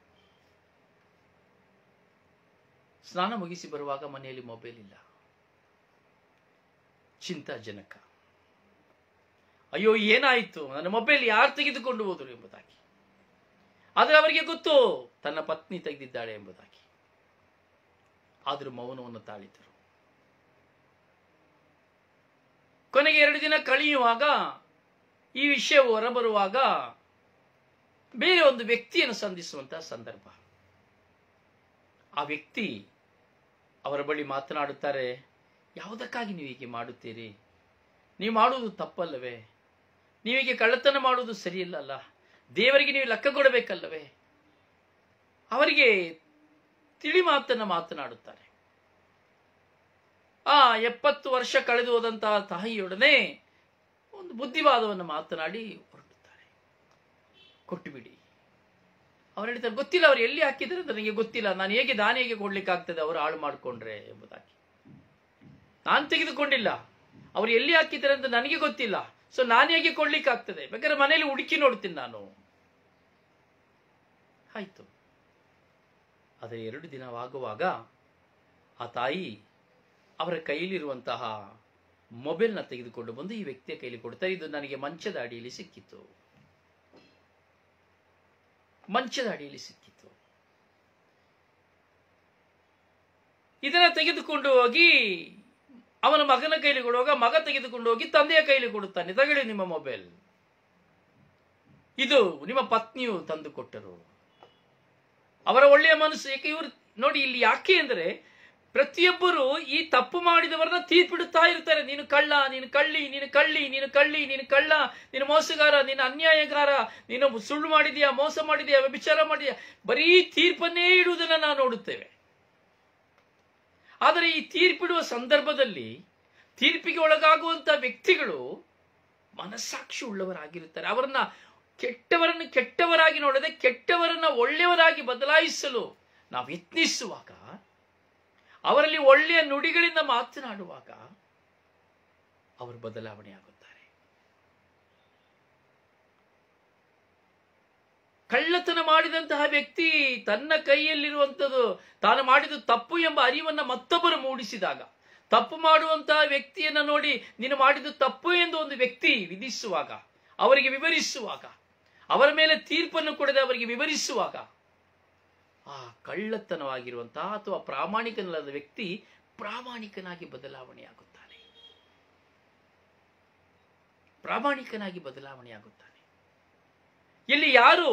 ಸ್ನಾನ ಮುಗಿಸಿ ಬರುವಾಗ ಮನೆಯಲ್ಲಿ ಮೊಬೈಲ್ ಇಲ್ಲ. ಚಿಂತಾಜನಕ. ಅಯ್ಯೋ ಏನಾಯಿತು, ನನ್ನ ಮೊಬೈಲ್ ಯಾರು ತೆಗೆದುಕೊಂಡು ಹೋದರು ಎಂಬುದಾಗಿ. ಆದರೆ ಅವರಿಗೆ ಗೊತ್ತು ತನ್ನ ಪತ್ನಿ ತೆಗೆದಿದ್ದಾಳೆ ಎಂಬುದಾಗಿ. ಆದರೂ ಮೌನವನ್ನು ತಾಳಿದರು. ಕೊನೆಗೆ 2 ದಿನ ಕಳೆಯುವಾಗ ಈ ವಿಷಯವು ಹೊರಬರುವಾಗ ಬೇರೆ ಒಂದು ವ್ಯಕ್ತಿಯನ್ನು ಸಂಧಿಸುವಂತಹ ಸಂದರ್ಭ. ಆ ವ್ಯಕ್ತಿ ಅವರ ಬಳಿ ಮಾತನಾಡುತ್ತಾರೆ, ಯಾವುದಕ್ಕಾಗಿ ನೀವು ಹೀಗೆ ಮಾಡುತ್ತೀರಿ? ನೀವು ಮಾಡುವುದು ತಪ್ಪಲ್ಲವೇ? ನೀವೀಗೆ ಕಳ್ಳತನ ಮಾಡುವುದು ಸರಿಯಿಲ್ಲಲ್ಲ? ದೇವರಿಗೆ ನೀವು ಲೆಕ್ಕ ಕೊಡಬೇಕಲ್ಲವೇ? ಅವರಿಗೆ ತಿಳಿ ಮಾತನ್ನು ಮಾತನಾಡುತ್ತಾರೆ. 70 ವರ್ಷ ಕಳೆದು ಹೋದಂತಹ ತಾಯಿಯೊಡನೆ ಒಂದು ಬುದ್ಧಿವಾದವನ್ನು ಮಾತನಾಡಿ ಹೊರಡುತ್ತಾರೆ. ಕೊಟ್ಟು ಬಿಡಿ. ಅವ್ರು ಹೇಳ್ತಾರೆ, ಗೊತ್ತಿಲ್ಲ ಅವ್ರು ಎಲ್ಲಿ ಹಾಕಿದ್ರೆ ನನಗೆ ಗೊತ್ತಿಲ್ಲ, ನಾನು ಹೇಗೆ ಕೊಡ್ಲಿಕ್ಕೆ ಆಗ್ತದೆ ಅವರು ಹಾಳು ಮಾಡಿಕೊಂಡ್ರೆ ಎಂಬುದಾಗಿ. ನಾನು ತೆಗೆದುಕೊಂಡಿಲ್ಲ, ಅವ್ರು ಎಲ್ಲಿ ಹಾಕಿದ್ದಾರೆ ಅಂತ ನನಗೆ ಗೊತ್ತಿಲ್ಲ, ಸೊ ನಾನು ಹೇಗೆ ಕೊಡ್ಲಿಕ್ಕೆ ಆಗ್ತದೆ? ಬೇಕಾದ್ರೆ ಮನೆಯಲ್ಲಿ ಹುಡುಕಿ ನೋಡ್ತೀನಿ ನಾನು. ಆಯ್ತು. ಆದರೆ 2 ದಿನವಾಗುವಾಗ ಆ ತಾಯಿ ಅವರ ಕೈಯಲ್ಲಿರುವಂತಹ ಮೊಬೈಲ್ನ ತೆಗೆದುಕೊಂಡು ಬಂದು ಈ ವ್ಯಕ್ತಿಯ ಕೈಲಿ ಕೊಡ್ತಾರೆ. ಇದು ನನಗೆ ಮಂಚದ ಅಡಿಯಲ್ಲಿ ಸಿಕ್ಕಿತ್ತು, ಮಂಚದ ಅಡಿಯಲ್ಲಿ ಸಿಕ್ಕಿತ್ತು. ಇದನ್ನ ತೆಗೆದುಕೊಂಡು ಹೋಗಿ ಅವನ ಮಗನ ಕೈಲಿ ಕೊಡುವಾಗ ಮಗ ತೆಗೆದುಕೊಂಡು ಹೋಗಿ ತಂದೆಯ ಕೈಲಿ ಕೊಡುತ್ತಾನೆ. ತಗೊಳ್ಳಿ ನಿಮ್ಮ ಮೊಬೈಲ್, ಇದು ನಿಮ್ಮ ಪತ್ನಿಯು ತಂದು ಕೊಟ್ಟರು. ಅವರ ಒಳ್ಳೆಯ ಮನಸ್ಸು. ಏಕೆ ಇವರು ನೋಡಿ ಇಲ್ಲಿ ಯಾಕೆ ಅಂದರೆ ಪ್ರತಿಯೊಬ್ಬರು ಈ ತಪ್ಪು ಮಾಡಿದವರನ್ನ ತೀರ್ಪಿಡುತ್ತಾ ಇರ್ತಾರೆ. ನೀನು ಕಳ್ಳ, ನೀನು ಕಳ್ಳಿ, ನೀನು ಕಳ್ಳಿ, ನೀನು ಕಳ್ಳಿ, ನೀನು ಕಳ್ಳ, ನೀನು ಮೋಸಗಾರ, ನೀನು ಅನ್ಯಾಯಗಾರ, ನೀನು ಸುಳ್ಳು ಮಾಡಿದೀಯಾ, ಮೋಸ ಮಾಡಿದೀಯಾ, ವ್ಯಭಿಚಾರ ಮಾಡಿದೀಯಾ, ಬರೀ ತೀರ್ಪನ್ನೇ ಇಡುವುದನ್ನು ನಾವು ನೋಡುತ್ತೇವೆ. ಆದರೆ ಈ ತೀರ್ಪಿಡುವ ಸಂದರ್ಭದಲ್ಲಿ ತೀರ್ಪಿಗೆ ಒಳಗಾಗುವಂತಹ ವ್ಯಕ್ತಿಗಳು ಮನಸ್ಸಾಕ್ಷಿ ಉಳ್ಳವರಾಗಿರುತ್ತಾರೆ. ಅವರನ್ನ ಕೆಟ್ಟವರನ್ನು ಕೆಟ್ಟವರಾಗಿ ನೋಡದೆ ಕೆಟ್ಟವರನ್ನ ಒಳ್ಳೆಯವರಾಗಿ ಬದಲಾಯಿಸಲು ನಾವು ಯತ್ನಿಸುವಾಗ, ಅವರಲ್ಲಿ ಒಳ್ಳೆಯ ನುಡಿಗಳಿಂದ ಮಾತನಾಡುವಾಗ ಅವರು ಬದಲಾವಣೆ ಆಗುತ್ತಾರೆ. ಕಳ್ಳತನ ಮಾಡಿದಂತಹ ವ್ಯಕ್ತಿ ತನ್ನ ಕೈಯಲ್ಲಿರುವಂಥದ್ದು ತಾನು ಮಾಡಿದ ತಪ್ಪು ಎಂಬ ಅರಿವನ್ನು ಮತ್ತೊಬ್ಬರು ಮೂಡಿಸಿದಾಗ, ತಪ್ಪು ಮಾಡುವಂತಹ ವ್ಯಕ್ತಿಯನ್ನು ನೋಡಿ ನೀನು ಮಾಡಿದ್ದು ತಪ್ಪು ಎಂದು ಒಂದು ವ್ಯಕ್ತಿ ವಿಧಿಸುವಾಗ, ಅವರಿಗೆ ವಿವರಿಸುವಾಗ, ಅವರ ಮೇಲೆ ತೀರ್ಪನ್ನು ಕೊಡದೆ ಅವರಿಗೆ ವಿವರಿಸುವಾಗ, ಆ ಕಳ್ಳತನವಾಗಿರುವಂತಹ ಅಥವಾ ಪ್ರಾಮಾಣಿಕನಲ್ಲದ ವ್ಯಕ್ತಿ ಪ್ರಾಮಾಣಿಕನಾಗಿ ಬದಲಾವಣೆಯಾಗುತ್ತಾನೆ. ಪ್ರಾಮಾಣಿಕನಾಗಿ ಬದಲಾವಣೆಯಾಗುತ್ತಾನೆ. ಇಲ್ಲಿ ಯಾರು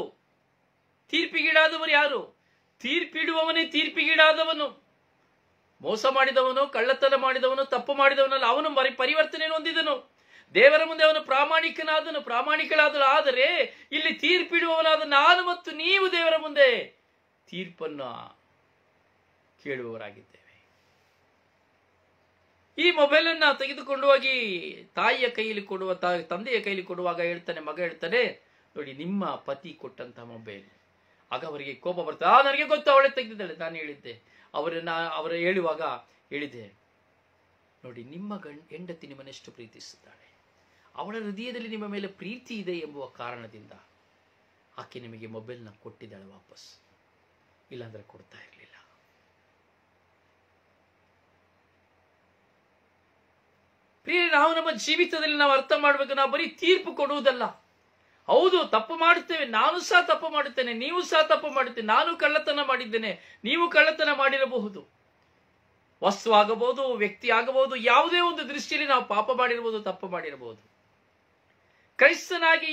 ತೀರ್ಪಿಗೀಡಾದವರು? ಯಾರು? ತೀರ್ಪಿಡುವವನೇ ತೀರ್ಪಿಗೀಡಾದವನು. ಮೋಸ ಮಾಡಿದವನು, ಕಳ್ಳತನ ಮಾಡಿದವನು, ತಪ್ಪು ಮಾಡಿದವನಲ್ಲ, ಅವನು ಪರಿವರ್ತನೆಯನ್ನು ಹೊಂದಿದನು. ದೇವರ ಮುಂದೆ ಅವನು ಪ್ರಾಮಾಣಿಕನಾದನು, ಪ್ರಾಮಾಣಿಕನಾದನು. ಆದರೆ ಇಲ್ಲಿ ತೀರ್ಪಿಡುವವನಾದ ನಾನು ಮತ್ತು ನೀವು ದೇವರ ಮುಂದೆ ತೀರ್ಪನ್ನು ಕೇಳುವವರಾಗಿದ್ದೇವೆ. ಈ ಮೊಬೈಲ್ ಅನ್ನ ತೆಗೆದುಕೊಂಡು ಹೋಗಿ ತಾಯಿಯ ಕೈಯಲ್ಲಿ ಕೊಡುವ, ತಂದೆಯ ಕೈಯಲ್ಲಿ ಕೊಡುವಾಗ ಹೇಳ್ತಾನೆ, ಮಗ ಹೇಳ್ತಾನೆ, ನೋಡಿ ನಿಮ್ಮ ಪತಿ ಕೊಟ್ಟಂತ ಮೊಬೈಲ್. ಆಗ ಅವರಿಗೆ ಕೋಪ ಬರ್ತದೆ. ನನಗೆ ಗೊತ್ತು, ಅವಳೇ ತೆಗೆದಿದ್ದಾಳೆ, ನಾನು ಹೇಳಿದ್ದೆ. ಅವರ ಹೇಳುವಾಗ ಹೇಳಿದೆ, ನೋಡಿ ನಿಮ್ಮ ಹೆಂಡತಿ ನಿಮ್ಮನ್ನೆಷ್ಟು ಪ್ರೀತಿಸುತ್ತಾಳೆ, ಅವಳ ಹೃದಯದಲ್ಲಿ ನಿಮ್ಮ ಮೇಲೆ ಪ್ರೀತಿ ಇದೆ ಎಂಬುವ ಕಾರಣದಿಂದ ಆಕೆ ನಿಮಗೆ ಮೊಬೈಲ್ನ ಕೊಟ್ಟಿದ್ದಾಳೆ ವಾಪಸ್, ಇಲ್ಲಾಂದ್ರೆ ಕೊಡ್ತಾ ಇರಲಿಲ್ಲ. ಪ್ರಿಯ, ನಾವು ನಮ್ಮ ಜೀವಿತದಲ್ಲಿ ನಾವು ಅರ್ಥ ಮಾಡಬೇಕು, ನಾವು ಬರೀ ತೀರ್ಪು ಕೊಡುವುದಲ್ಲ. ಹೌದು, ತಪ್ಪು ಮಾಡುತ್ತೇವೆ, ನಾನು ಸಹ ತಪ್ಪು ಮಾಡುತ್ತೇನೆ, ನೀವು ಸಹ ತಪ್ಪು ಮಾಡುತ್ತೇನೆ. ನಾನು ಕಳ್ಳತನ ಮಾಡಿದ್ದೇನೆ, ನೀವು ಕಳ್ಳತನ ಮಾಡಿರಬಹುದು. ವಸ್ತು ಆಗಬಹುದು, ವ್ಯಕ್ತಿ ಆಗಬಹುದು, ಯಾವುದೇ ಒಂದು ದೃಷ್ಟಿಯಲ್ಲಿ ನಾವು ಪಾಪ ಮಾಡಿರಬಹುದು, ತಪ್ಪು ಮಾಡಿರಬಹುದು. ಕ್ರೈಸ್ತನಾಗಿ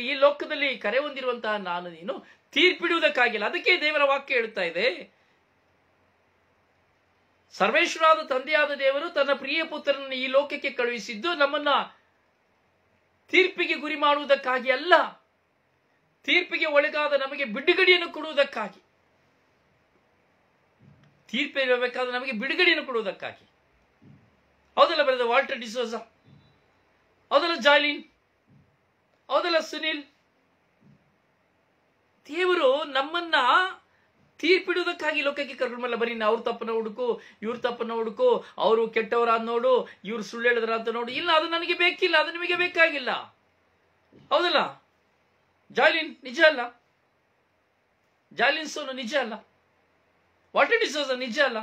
ಈ ಲೋಕದಲ್ಲಿ ಕರೆ ಹೊಂದಿರುವಂತಹ ನಾನು ನೀನು ತೀರ್ಪಿಡುವುದಕ್ಕಾಗಿಲ್ಲ. ಅದಕ್ಕೆ ದೇವರ ವಾಕ್ಯ ಹೇಳ್ತಾ ಇದೆ, ಸರ್ವೇಶ್ವರಾದ ತಂದೆಯಾದ ದೇವರು ತನ್ನ ಪ್ರಿಯ ಪುತ್ರನನ್ನು ಈ ಲೋಕಕ್ಕೆ ಕಳುಹಿಸಿದ್ದು ನಮ್ಮನ್ನ ತೀರ್ಪಿಗೆ ಗುರಿ ಮಾಡುವುದಕ್ಕಾಗಿ ಅಲ್ಲ, ತೀರ್ಪಿಗೆ ಒಳಗಾದ ನಮಗೆ ಬಿಡುಗಡೆಯನ್ನು ಕೊಡುವುದಕ್ಕಾಗಿ. ತೀರ್ಪಿರಬೇಕಾದ ನಮಗೆ ಬಿಡುಗಡೆಯನ್ನು ಕೊಡುವುದಕ್ಕಾಗಿ. ಹೌದಲ್ಲ ಬ್ರದರ್ ವಾಲ್ಟರ್ ಡಿಸೋಜ, ಹೌದಲ್ಲ ಜಾಯ್ಲಿನ್, ಹೌದಲ್ಲ ಸುನಿಲ್. ದೇವರು ನಮ್ಮನ್ನ ತೀರ್ಪಿಡುವುದಕ್ಕಾಗಿ ಲೋಕಕ್ಕೆ ಕರ್ಕೊಂಡ್ಬಲ್ಲ. ಬರೀ ಅವ್ರ ತಪ್ಪನ್ನ ಹುಡುಕು, ಇವ್ರ ತಪ್ಪನ್ನ ಹುಡುಕು, ಅವರು ಕೆಟ್ಟವರಾದ ನೋಡು, ಇವ್ರು ಸುಳ್ಳು ಹೇಳಿದ್ರ ಅಂತ ನೋಡು. ಇಲ್ಲ, ಅದು ನನಗೆ ಬೇಕಿಲ್ಲ, ಅದು ನಿಮಗೆ ಬೇಕಾಗಿಲ್ಲ. ಹೌದಲ್ಲ ಜಾಯ್ಲಿನ್, ನಿಜ ಅಲ್ಲ? ಜಾಯ್ಲಿನ್ ಸೋನು ನಿಜ ಅಲ್ಲ? ವಾಲ್ಟರ್ ಡಿಸೋಜ ನಿಜ ಅಲ್ಲ?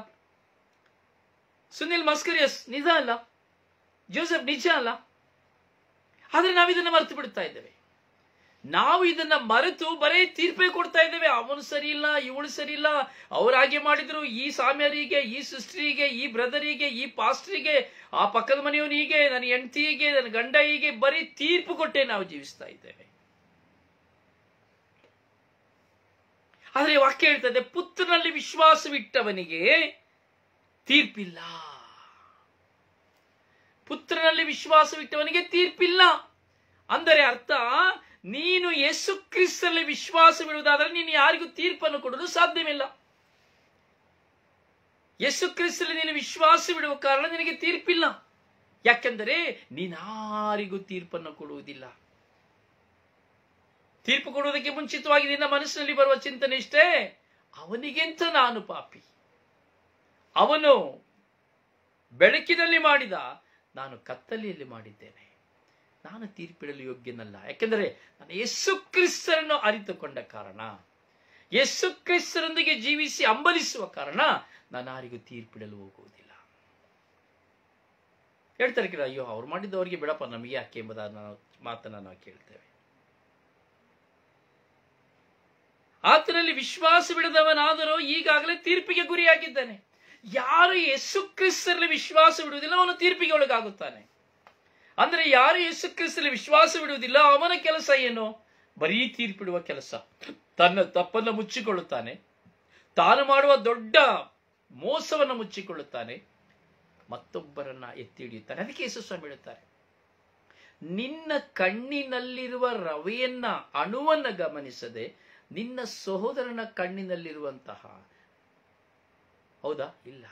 ಸುನಿಲ್ ಮಸ್ಕರಿಯಸ್ ನಿಜ ಅಲ್ಲ? ಜೋಸೆಫ್ ನಿಜ ಅಲ್ಲ? ಆದ್ರೆ ನಾವಿದನ್ನ ಮರೆತು ಬಿಡ್ತಾ ಇದ್ದೇವೆ. ನಾವು ಇದನ್ನ ಮರೆತು ಬರೀ ತೀರ್ಪೇ ಕೊಡ್ತಾ ಇದ್ದೇವೆ. ಅವನು ಸರಿ ಇಲ್ಲ, ಇವಳು ಸರಿ ಇಲ್ಲ, ಅವ್ರು ಹಾಗೆ ಮಾಡಿದ್ರು, ಈ ಸಾಮ್ಯರಿಗೆ, ಈ ಸಿಸ್ಟರಿಗೆ, ಈ ಬ್ರದರಿಗೆ, ಈ ಪಾಸ್ಟ್ರಿಗೆ, ಆ ಪಕ್ಕದ ಮನೆಯವನು ಹೀಗೆ, ನನ್ನ ಹೆಂಡತಿ ಹೀಗೆ, ನನ್ನ ಗಂಡ ಹೀಗೆ, ಬರೀ ತೀರ್ಪು ಕೊಟ್ಟೆ ನಾವು ಜೀವಿಸ್ತಾ ಇದ್ದೇವೆ. ಆದ್ರೆ ವಾಕ್ಯ ಹೇಳ್ತದೆ, ಪುತ್ರನಲ್ಲಿ ವಿಶ್ವಾಸವಿಟ್ಟವನಿಗೆ ತೀರ್ಪಿಲ್ಲ. ಪುತ್ರನಲ್ಲಿ ವಿಶ್ವಾಸವಿಟ್ಟವನಿಗೆ ತೀರ್ಪಿಲ್ಲ ಅಂದರೆ ಅರ್ಥ, ನೀನು ಯೇಸು ಕ್ರಿಸ್ತನಲ್ಲಿ ವಿಶ್ವಾಸವಿಡುವುದಾದರೆ ನೀನು ಯಾರಿಗೂ ತೀರ್ಪನ್ನು ಕೊಡಲು ಸಾಧ್ಯವಿಲ್ಲ. ಯೇಸು ಕ್ರಿಸ್ತನಲ್ಲಿ ನೀನು ವಿಶ್ವಾಸವಿಡುವ ಕಾರಣ ನಿನಗೆ ತೀರ್ಪಿಲ್ಲ. ಯಾಕೆಂದರೆ ನೀನಾರಿಗೂ ತೀರ್ಪನ್ನು ಕೊಡುವುದಿಲ್ಲ. ತೀರ್ಪು ಕೊಡುವುದಕ್ಕೆ ಮುಂಚಿತವಾಗಿ ನಿನ್ನ ಮನಸ್ಸಿನಲ್ಲಿ ಬರುವ ಚಿಂತನೆ ಇಷ್ಟೇ, ಅವನಿಗೆಂತ ನಾನು ಪಾಪಿ, ಅವನು ಬೆಳಕಿನಲ್ಲಿ ಮಾಡಿದ, ನಾನು ಕತ್ತಲೆಯಲ್ಲಿ ಮಾಡಿದ್ದೇನೆ, ನಾನು ತೀರ್ಪಿಡಲು ಯೋಗ್ಯನಲ್ಲ. ಯಾಕೆಂದರೆ ನಾನು ಯೇಸು ಕ್ರಿಸ್ತರನ್ನು ಅರಿತುಕೊಂಡ ಕಾರಣ, ಯೇಸು ಕ್ರಿಸ್ತರೊಂದಿಗೆ ಜೀವಿಸಿ ಹಂಬಲಿಸುವ ಕಾರಣ ನಾನು ಯಾರಿಗೂ ತೀರ್ಪಿಡಲು ಹೋಗುವುದಿಲ್ಲ. ಹೇಳ್ತಾರೆ ಕೇಳ, ಅಯ್ಯೋ ಅವ್ರು ಮಾಡಿದ್ದವರಿಗೆ ಬಿಡಪ್ಪ, ನಮಗೆ ಯಾಕೆ ಎಂಬುದಾದ ಮಾತನ್ನು ನಾವು ಕೇಳ್ತೇವೆ. ಆತನಲ್ಲಿ ವಿಶ್ವಾಸವಿಡದವನಾದರೂ ಈಗಾಗಲೇ ತೀರ್ಪಿಗೆ ಗುರಿಯಾಗಿದ್ದಾನೆ. ಯಾರು ಯೇಸು ಕ್ರಿಸ್ತರಲ್ಲಿ ವಿಶ್ವಾಸವಿಡುವುದಿಲ್ಲ ಅವನು ತೀರ್ಪಿಗೆ ಒಳಗಾಗುತ್ತಾನೆ. ಅಂದ್ರೆ ಯಾರು ಯೇಸು ಕ್ರಿಸ್ತರಲ್ಲಿ ವಿಶ್ವಾಸವಿಡುವುದಿಲ್ಲ ಅವನ ಕೆಲಸ ಏನು? ಬರೀ ತೀರ್ಪಿಡುವ ಕೆಲಸ. ತನ್ನ ತಪ್ಪನ್ನು ಮುಚ್ಚಿಕೊಳ್ಳುತ್ತಾನೆ, ತಾನು ಮಾಡುವ ದೊಡ್ಡ ಮೋಸವನ್ನು ಮುಚ್ಚಿಕೊಳ್ಳುತ್ತಾನೆ, ಮತ್ತೊಬ್ಬರನ್ನ ಎತ್ತಿ ಹಿಡಿಯುತ್ತಾನೆ. ಅದಕ್ಕೆ ಯೇಸು ಸ್ವಾಮಿ ಹೇಳುತ್ತಾರೆ, ನಿನ್ನ ಕಣ್ಣಿನಲ್ಲಿರುವ ರವೆಯನ್ನ, ಅಣುವನ್ನ ಗಮನಿಸದೆ ನಿನ್ನ ಸಹೋದರನ ಕಣ್ಣಿನಲ್ಲಿರುವಂತಹ, ಹೌದಾ? ಇಲ್ಲ.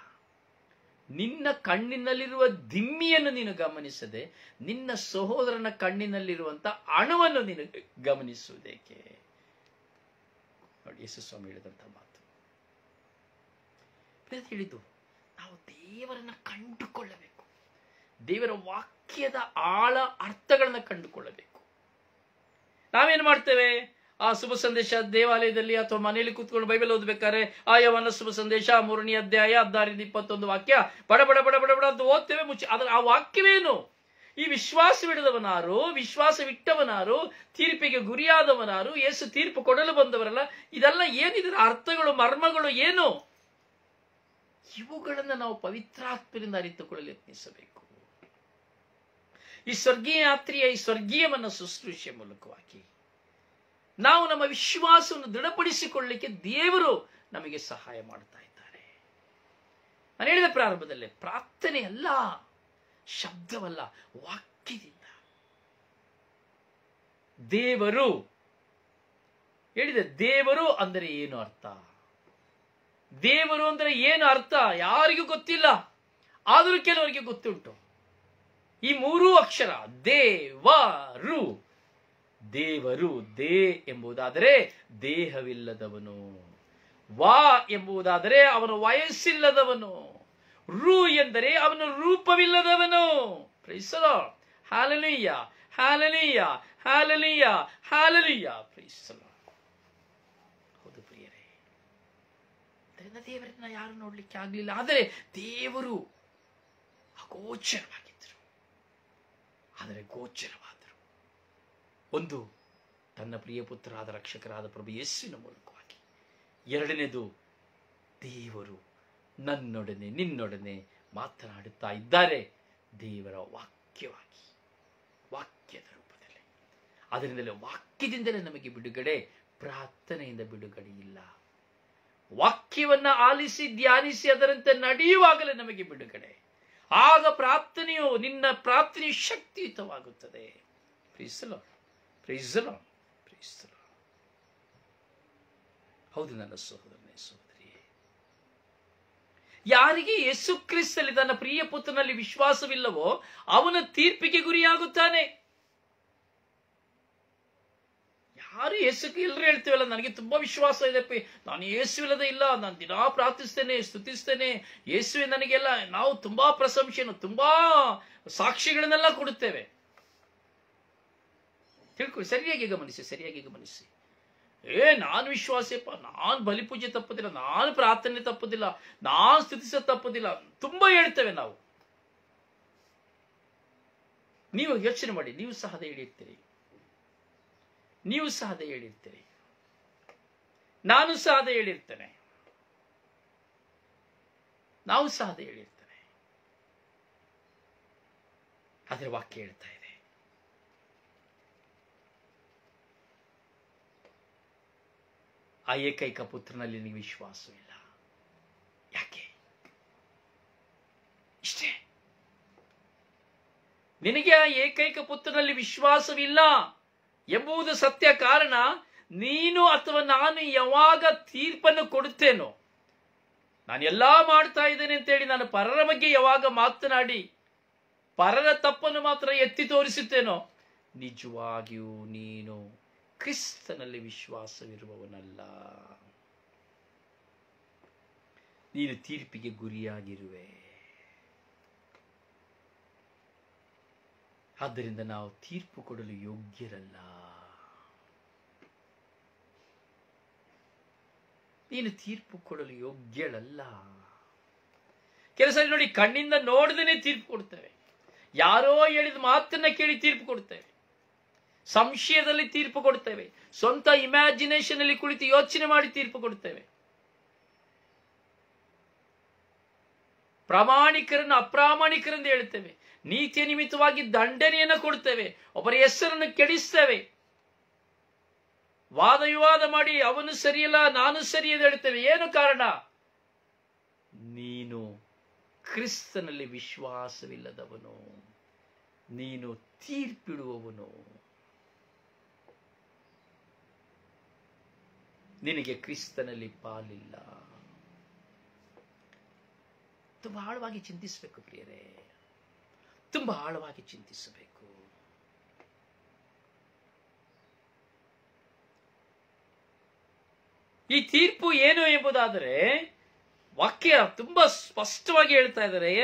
ನಿನ್ನ ಕಣ್ಣಿನಲ್ಲಿರುವ ದಿಮ್ಮಿಯನ್ನು ನೀನು ಗಮನಿಸದೆ ನಿನ್ನ ಸಹೋದರನ ಕಣ್ಣಿನಲ್ಲಿರುವಂತಹ ಅಣುವನ್ನು ನೀನು ಗಮನಿಸುವುದೇಕೆ? ನೋಡಿ ಯೇಸು ಸ್ವಾಮಿ ಹೇಳಿದಂತ ಮಾತು. ಹೇಳಿದ್ದು ನಾವು ದೇವರನ್ನ ಕಂಡುಕೊಳ್ಳಬೇಕು, ದೇವರ ವಾಕ್ಯದ ಆಳ ಅರ್ಥಗಳನ್ನ ಕಂಡುಕೊಳ್ಳಬೇಕು. ನಾವೇನು ಮಾಡ್ತೇವೆ? ಆ ಶುಭ ಸಂದೇಶ ದೇವಾಲಯದಲ್ಲಿ ಅಥವಾ ಮನೆಯಲ್ಲಿ ಕೂತ್ಕೊಂಡು ಬೈಬಲ್ ಓದಬೇಕಾದ್ರೆ ಆ ಯವನ ಶುಭ ಸಂದೇಶ 3ನೇ ಅಧ್ಯಾಯ 16-21 ವಾಕ್ಯ ಬಡ ಬಡ ಬಡ ಬಡ ಬಡ ಅಂತ ಓದ್ತೇವೆ, ಮುಚ್ಚಿ. ಆದ್ರೆ ಆ ವಾಕ್ಯವೇನು? ಈ ವಿಶ್ವಾಸವಿಡದವನಾರು, ವಿಶ್ವಾಸವಿಟ್ಟವನಾರು, ತೀರ್ಪಿಗೆ ಗುರಿಯಾದವನಾರು, ಯೇಸು ತೀರ್ಪು ಕೊಡಲು ಬಂದವರಲ್ಲ, ಇದೆಲ್ಲ ಏನಿದರ ಅರ್ಥಗಳು, ಮರ್ಮಗಳು ಏನು? ಇವುಗಳನ್ನ ನಾವು ಪವಿತ್ರಾತ್ಮರಿಂದ ಅರಿತುಕೊಳ್ಳಲು ಯತ್ನಿಸಬೇಕು. ಈ ಸ್ವರ್ಗೀಯ ಯಾತ್ರೆಯ ಈ ಸ್ವರ್ಗೀಯವನ್ನ ಶುಶ್ರೂಷೆಯ ಮೂಲಕವಾಗಿ ನಾವು ನಮ್ಮ ವಿಶ್ವಾಸವನ್ನು ದೃಢಪಡಿಸಿಕೊಳ್ಳಲಿಕ್ಕೆ ದೇವರು ನಮಗೆ ಸಹಾಯ ಮಾಡ್ತಾ ಇದ್ದಾರೆ. ನಾನು ಹೇಳಿದ ಪ್ರಾರಂಭದಲ್ಲೇ, ಪ್ರಾರ್ಥನೆ ಅಲ್ಲ, ಶಬ್ದವಲ್ಲ, ವಾಕ್ಯದಿಂದ. ದೇವರು ಹೇಳಿದೆ, ದೇವರು ಅಂದರೆ ಏನು ಅರ್ಥ? ದೇವರು ಅಂದರೆ ಏನು ಅರ್ಥ ಯಾರಿಗೂ ಗೊತ್ತಿಲ್ಲ. ಆದರೂ ಕೆಲವರಿಗೆ ಗೊತ್ತುಂಟು ಈ ಮೂರೂ ಅಕ್ಷರ ದೇವರು. ದೇವರು ದೇ ಎಂಬುದಾದರೆ ದೇಹವಿಲ್ಲದವನು, ವಾ ಎಂಬುದಾದರೆ ಅವನು ವಯಸ್ಸಿಲ್ಲದವನು, ರು ಎಂದರೆ ಅವನು ರೂಪವಿಲ್ಲದವನು. Praise the Lord. Hallelujah, hallelujah, hallelujah, hallelujah. Praise the Lord. ಹೌದು ಪ್ರಿಯರೇ, ದೇವರನ್ನ ಯಾರು ನೋಡ್ಲಿಕ್ಕೆ ಆಗ್ಲಿಲ್ಲ, ಆದರೆ ದೇವರು ಅಗೋಚರವಾಗಿದ್ದರು, ಆದರೆ ಗೋಚರವಾದರು. ಒಂದು, ತನ್ನ ಪ್ರಿಯ ಪುತ್ರರಾದ ರಕ್ಷಕರಾದ ಪ್ರಭು ಯೇಸುವಿನ ಮೂಲಕವಾಗಿ. ಎರಡನೇದು, ದೇವರು ನನ್ನೊಡನೆ ನಿನ್ನೊಡನೆ ಮಾತನಾಡುತ್ತಾ ಇದ್ದಾರೆ, ದೇವರ ವಾಕ್ಯವಾಗಿ, ವಾಕ್ಯದ ರೂಪದಲ್ಲಿ. ಅದರಿಂದಲೇ ವಾಕ್ಯದಿಂದಲೇ ನಮಗೆ ಬಿಡುಗಡೆ, ಪ್ರಾರ್ಥನೆಯಿಂದ ಬಿಡುಗಡೆ ಇಲ್ಲ. ವಾಕ್ಯವನ್ನ ಆಲಿಸಿ ಧ್ಯಾನಿಸಿ ಅದರಂತೆ ನಡೆಯುವಾಗಲೇ ನಮಗೆ ಬಿಡುಗಡೆ. ಆಗ ಪ್ರಾರ್ಥನೆಯು, ನಿನ್ನ ಪ್ರಾರ್ಥನೆಯು ಶಕ್ತಿಯುತವಾಗುತ್ತದೆ. Praise the Lord, praise the Lord, praise the Lord. ಹೌದು ನನ್ನ ಸಹೋದರನೇ, ಸಹೋದರಿಯೇ, ಯಾರಿಗೆ ಯೇಸು ಕ್ರಿಸ್ತನಲ್ಲಿ ತನ್ನ ಪ್ರಿಯ ಪುತ್ರನಲ್ಲಿ ವಿಶ್ವಾಸವಿಲ್ಲವೋ ಅವನ ತೀರ್ಪಿಗೆ ಗುರಿಯಾಗುತ್ತಾನೆ. ಯಾರು ಯೇಸುಕ್ಕೆ ಎಲ್ಲರೂ ಹೇಳ್ತೇವಲ್ಲ, ನನಗೆ ತುಂಬಾ ವಿಶ್ವಾಸ ಇದೆ, ನಾನು ಯೇಸುವಿಲ್ಲದೆ ಇಲ್ಲ, ನಾನು ದಿನಾ ಪ್ರಾರ್ಥಿಸ್ತೇನೆ, ಸ್ತುತಿಸ್ತೇನೆ, ಯೇಸುವೆ ನನಗೆಲ್ಲ, ನಾವು ತುಂಬಾ ಪ್ರಶಂಸೆಯನ್ನು, ತುಂಬಾ ಸಾಕ್ಷಿಗಳನ್ನೆಲ್ಲ ಕೊಡುತ್ತೇವೆ. ತಿಳ್ಕೊಳ್ಳಿ, ಸರಿಯಾಗಿ ಗಮನಿಸಿ, ಸರಿಯಾಗಿ ಗಮನಿಸಿ. ನಾನು ವಿಶ್ವಾಸಪ್ಪ, ನಾನು ಬಲಿಪೂಜೆ ತಪ್ಪುದಿಲ್ಲ, ನಾನು ಪ್ರಾರ್ಥನೆ ತಪ್ಪುದಿಲ್ಲ, ನಾನು ಸ್ತುತಿಸ ತಪ್ಪುದಿಲ್ಲ, ತುಂಬಾ ಹೇಳ್ತೇವೆ ನಾವು. ನೀವು ಯೋಚನೆ ಮಾಡಿ, ನೀವು ಸಹ ಅದೇ ಹೇಳಿರ್ತೀರಿ, ನೀವು ಸಹ ಅದೇ ಹೇಳಿರ್ತೀರಿ, ನಾನು ಸಹ ಅದೇ ಹೇಳಿರ್ತೇನೆ, ನಾವು ಸಹ ಅದೇ ಹೇಳಿರ್ತೇನೆ. ಆದರೆ ವಾಕ್ಯ ಹೇಳ್ತಾ ಇದೆ, ಆ ಏಕೈಕ ಪುತ್ರನಲ್ಲಿ ನಿನಗೆ ವಿಶ್ವಾಸವಿಲ್ಲ. ಯಾಕೆ? ಇಷ್ಟೇ, ನಿನಗೆ ಆ ಏಕೈಕ ಪುತ್ರನಲ್ಲಿ ವಿಶ್ವಾಸವಿಲ್ಲ ಎಂಬುದು ಸತ್ಯ. ಕಾರಣ, ನೀನು ಅಥವಾ ನಾನು ಯಾವಾಗ ತೀರ್ಪನ್ನು ಕೊಡುತ್ತೇನೋ, ನಾನು ಎಲ್ಲಾ ಮಾಡ್ತಾ ಇದ್ದೇನೆ ಅಂತೇಳಿ ನಾನು ಪರರ ಬಗ್ಗೆ ಯಾವಾಗ ಮಾತನಾಡಿ ಪರರ ತಪ್ಪನ್ನು ಮಾತ್ರ ಎತ್ತಿ ತೋರಿಸುತ್ತೇನೋ, ನಿಜವಾಗಿಯೂ ನೀನು ಕ್ರಿಸ್ತನಲ್ಲಿ ವಿಶ್ವಾಸವಿರುವವನಲ್ಲ. ನೀನು ತೀರ್ಪಿಗೆ ಗುರಿಯಾಗಿರುವೆ. ಆದ್ದರಿಂದ ನಾವು ತೀರ್ಪು ಕೊಡಲು ಯೋಗ್ಯರಲ್ಲ. ನೀನು ತೀರ್ಪು ಕೊಡಲು ಯೋಗ್ಯಳಲ್ಲ. ಕೆಲಸ ನೋಡಿ, ಕಣ್ಣಿಂದ ನೋಡದೇನೆ ತೀರ್ಪು ಕೊಡ್ತೇವೆ, ಯಾರೋ ಹೇಳಿದ ಮಾತನ್ನ ಕೇಳಿ ತೀರ್ಪು ಕೊಡ್ತೇವೆ, ಸಂಶಯದಲ್ಲಿ ತೀರ್ಪು ಕೊಡ್ತೇವೆ, ಸ್ವಂತ ಇಮ್ಯಾಜಿನೇಷನ್ ಅಲ್ಲಿ ಕುಳಿತು ಯೋಚನೆ ಮಾಡಿ ತೀರ್ಪು ಕೊಡ್ತೇವೆ. ಪ್ರಾಮಾಣಿಕರನ್ನು ಅಪ್ರಾಮಾಣಿಕರೆಂದು ಹೇಳ್ತೇವೆ, ನೀತಿಯ ನಿಮಿತ್ತವಾಗಿ ದಂಡನೆಯನ್ನು ಕೊಡ್ತೇವೆ, ಒಬ್ಬರ ಹೆಸರನ್ನು ಕೆಡಿಸ್ತೇವೆ, ವಾದ ವಿವಾದ ಮಾಡಿ ಅವನು ಸರಿಯಲ್ಲ ನಾನು ಸರಿ ಎಂದು ಹೇಳ್ತೇವೆ. ಏನು ಕಾರಣ? ನೀನು ಕ್ರಿಸ್ತನಲ್ಲಿ ವಿಶ್ವಾಸವಿಲ್ಲದವನು, ನೀನು ತೀರ್ಪಿಡುವವನು, ನಿನಗೆ ಕ್ರಿಸ್ತನಲ್ಲಿ ಪಾಲಿಲ್ಲ. ತುಂಬಾ ಆಳವಾಗಿ ಚಿಂತಿಸಬೇಕು ಪ್ರಿಯರೇ, ತುಂಬಾ ಆಳವಾಗಿ ಚಿಂತಿಸಬೇಕು. ಈ ತೀರ್ಪು ಏನು ಎಂಬುದಾದರೆ ವಾಕ್ಯ ತುಂಬಾ ಸ್ಪಷ್ಟವಾಗಿ ಹೇಳ್ತಾ ಇದ್ದಾರೆ.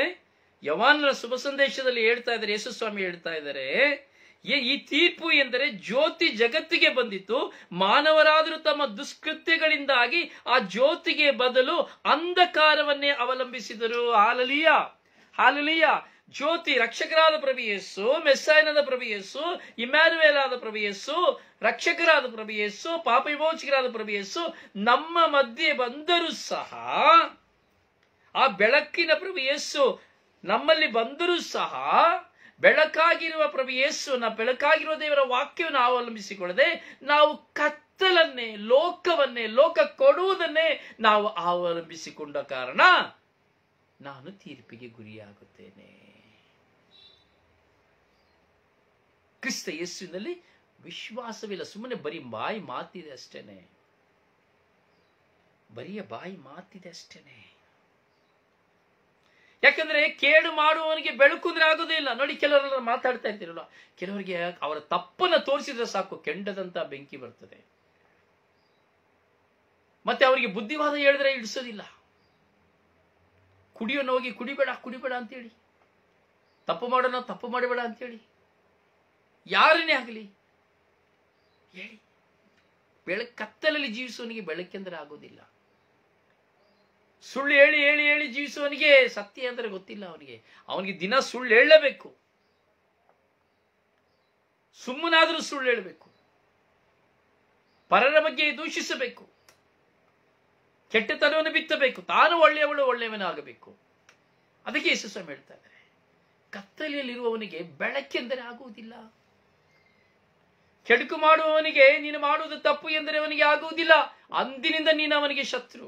ಯೋಹಾನನ ಶುಭ ಸಂದೇಶದಲ್ಲಿ ಹೇಳ್ತಾ ಇದ್ದಾರೆ, ಯೇಸು ಸ್ವಾಮಿ ಹೇಳ್ತಾ ಇದ್ದಾರೆ, ಈ ತೀರ್ಪು ಎಂದರೆ ಜ್ಯೋತಿ ಜಗತ್ತಿಗೆ ಬಂದಿತ್ತು, ಮಾನವರಾದರೂ ತಮ್ಮ ದುಷ್ಕೃತ್ಯಗಳಿಂದಾಗಿ ಆ ಜ್ಯೋತಿಗೆ ಬದಲು ಅಂಧಕಾರವನ್ನೇ ಅವಲಂಬಿಸಿದರು. Hallelujah, hallelujah. ಜ್ಯೋತಿ ರಕ್ಷಕರಾದ ಪ್ರಭು ಯೇಸು, ಮೆಸ್ಸಾಯನಾದ ಪ್ರಭು ಯೇಸು, ಇಮ್ಯಾನುವೇಲ್ ಆದ ಪ್ರಭು ಯೇಸು, ರಕ್ಷಕರಾದ ಪ್ರಭು ಯೇಸು, ಪಾಪ ವಿಮೋಚಕರಾದ ಪ್ರಭು ಯೇಸು ನಮ್ಮ ಮಧ್ಯೆ ಬಂದರೂ ಸಹ, ಆ ಬೆಳಕಿನ ಪ್ರಭು ಯೇಸು ನಮ್ಮಲ್ಲಿ ಬಂದರೂ ಸಹ, ಬೆಳಕಾಗಿರುವ ಪ್ರಭು ಯೇಸುವನ್ನ, ಬೆಳಕಾಗಿರುವ ದೇವರ ವಾಕ್ಯವನ್ನು ಅವಲಂಬಿಸಿಕೊಳ್ಳದೆ ನಾವು ಕತ್ತಲನ್ನೇ, ಲೋಕವನ್ನೇ, ಲೋಕ ಕೊಡುವುದನ್ನೇ ನಾವು ಅವಲಂಬಿಸಿಕೊಂಡ ಕಾರಣ ನಾನು ತೀರ್ಪಿಗೆ ಗುರಿಯಾಗುತ್ತೇನೆ. ಕ್ರಿಸ್ತ ಯೇಸುವಿನಲ್ಲಿ ವಿಶ್ವಾಸವಿಲ್ಲ, ಸುಮ್ಮನೆ ಬರೀ ಬಾಯಿ ಮಾತಿದೆ ಅಷ್ಟೇನೆ, ಬರಿಯ ಬಾಯಿ ಮಾತಿದೆ ಅಷ್ಟೇನೆ. ಯಾಕಂದ್ರೆ ಕೇಡು ಮಾಡುವವನಿಗೆ ಬೆಳಕು ಅಂದ್ರೆ ಆಗೋದೇ ಇಲ್ಲ. ನೋಡಿ, ಕೆಲವರೆಲ್ಲ ಮಾತಾಡ್ತಾ ಇರ್ತೀರಲ್ಲ, ಕೆಲವರಿಗೆ ಅವರ ತಪ್ಪನ್ನ ತೋರಿಸಿದ್ರೆ ಸಾಕು ಕೆಂಡದಂತ ಬೆಂಕಿ ಬರ್ತದೆ. ಮತ್ತೆ ಅವರಿಗೆ ಬುದ್ಧಿವಾದ ಹೇಳಿದ್ರೆ ಇಡಿಸೋದಿಲ್ಲ. ಕುಡಿಯೋನು ಹೋಗಿ ಕುಡಿಬೇಡ ಅಂತೇಳಿ, ತಪ್ಪು ಮಾಡೋಣ ತಪ್ಪು ಮಾಡಬೇಡ ಅಂತೇಳಿ, ಯಾರನ್ನೇ ಆಗಲಿ ಹೇಳಿ. ಕತ್ತಲಲ್ಲಿ ಜೀವಿಸುವವನಿಗೆ ಬೆಳಕೆಂದರೆ ಆಗೋದಿಲ್ಲ. ಸುಳ್ಳು ಹೇಳಿ ಹೇಳಿ ಹೇಳಿ ಜೀವಿಸುವವನಿಗೆ ಸತ್ಯ ಅಂದರೆ ಗೊತ್ತಿಲ್ಲ. ಅವನಿಗೆ ದಿನ ಸುಳ್ಳು ಹೇಳಲೇಬೇಕು. ಸುಮ್ಮನಾದರೂ ಸುಳ್ಳು ಹೇಳಬೇಕು, ಪರರ ಬಗ್ಗೆ ದೂಷಿಸಬೇಕು, ಕೆಟ್ಟತನವನ್ನು ಬಿತ್ತಬೇಕು, ತಾನು ಒಳ್ಳೆಯವನಾಗಬೇಕು. ಅದಕ್ಕೆ ಯೇಸು ಸ್ವಾಮಿ ಹೇಳ್ತಾ ಇದ್ದಾರೆ, ಕತ್ತಲೆಯಲ್ಲಿರುವವನಿಗೆ ಬೆಳಕೆಂದರೆ ಆಗುವುದಿಲ್ಲ. ಕೆಡುಕು ಮಾಡುವವನಿಗೆ ನೀನು ಮಾಡುವುದು ತಪ್ಪು ಎಂದರೆ ಅವನಿಗೆ ಆಗುವುದಿಲ್ಲ. ಅಂದಿನಿಂದ ನೀನು ಅವನಿಗೆ ಶತ್ರು.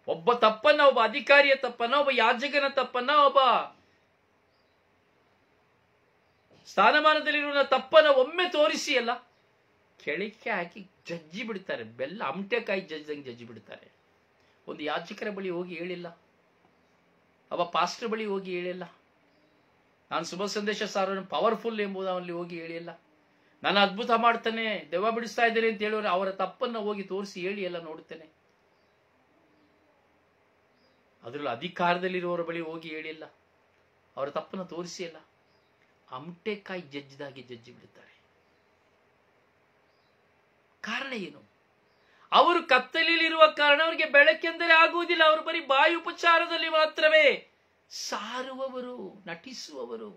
ಒಬ್ಬ ತಪ್ಪನ್ನ, ಒಬ್ಬ ಅಧಿಕಾರಿಯ ತಪ್ಪನ್ನ, ಒಬ್ಬ ಯಾಜಕನ ತಪ್ಪನ್ನ, ಒಬ್ಬ ಸ್ಥಾನಮಾನದಲ್ಲಿರುವ ತಪ್ಪನ್ನ ಒಮ್ಮೆ ತೋರಿಸಿ ಅಲ್ಲ, ಕೆಳಕ್ಕೆ ಹಾಕಿ ಜಜ್ಜಿ ಬಿಡ್ತಾರೆ. ಬೆಲ್ಲ ಅಮಟೆಕಾಯಿ ಜಜ್ಜಂಗೆ ಜಜ್ಜಿ ಬಿಡ್ತಾರೆ. ಒಂದು ಯಾಜಕರ ಬಳಿ ಹೋಗಿ ಹೇಳಿಲ್ಲ, ಒಬ್ಬ ಪಾಸ್ಟರ್ ಬಳಿ ಹೋಗಿ ಹೇಳಿಲ್ಲ, ನಾನು ಶುಭ ಸಂದೇಶ ಸಾರೋನು ಪವರ್ಫುಲ್ ಎಂಬುದು ಅವನಲ್ಲಿ ಹೋಗಿ ಹೇಳಿಲ್ಲ, ನಾನು ಅದ್ಭುತ ಮಾಡ್ತಾನೆ, ದೆವ್ವ ಬಿಡಿಸ್ತಾ ಇದ್ದೇನೆ ಅಂತ ಹೇಳೋರು ಅವರ ತಪ್ಪನ್ನ ಹೋಗಿ ತೋರಿಸಿ ಹೇಳಿ ಎಲ್ಲ ನೋಡುತ್ತೇನೆ. ಅದರಲ್ಲೂ ಅಧಿಕಾರದಲ್ಲಿರುವವರ ಬಳಿ ಹೋಗಿ ಹೇಳಿಲ್ಲ, ಅವರ ತಪ್ಪನ್ನು ತೋರಿಸಿ ಅಲ್ಲ, ಅಮಟೆಕಾಯಿ ಜಜ್ಜಿದಾಗಿ ಜಜ್ಜಿ ಬಿಡುತ್ತಾರೆ. ಕಾರಣ ಏನು? ಅವರು ಕತ್ತಲೆಯಲ್ಲಿರುವ ಕಾರಣ ಅವರಿಗೆ ಬೆಳಕೆಂದರೆ ಆಗುವುದಿಲ್ಲ. ಅವರು ಬರೀ ಬಾಯಿ ಉಪಚಾರದಲ್ಲಿ ಮಾತ್ರವೇ ಸಾರುವವರು, ನಟಿಸುವವರು.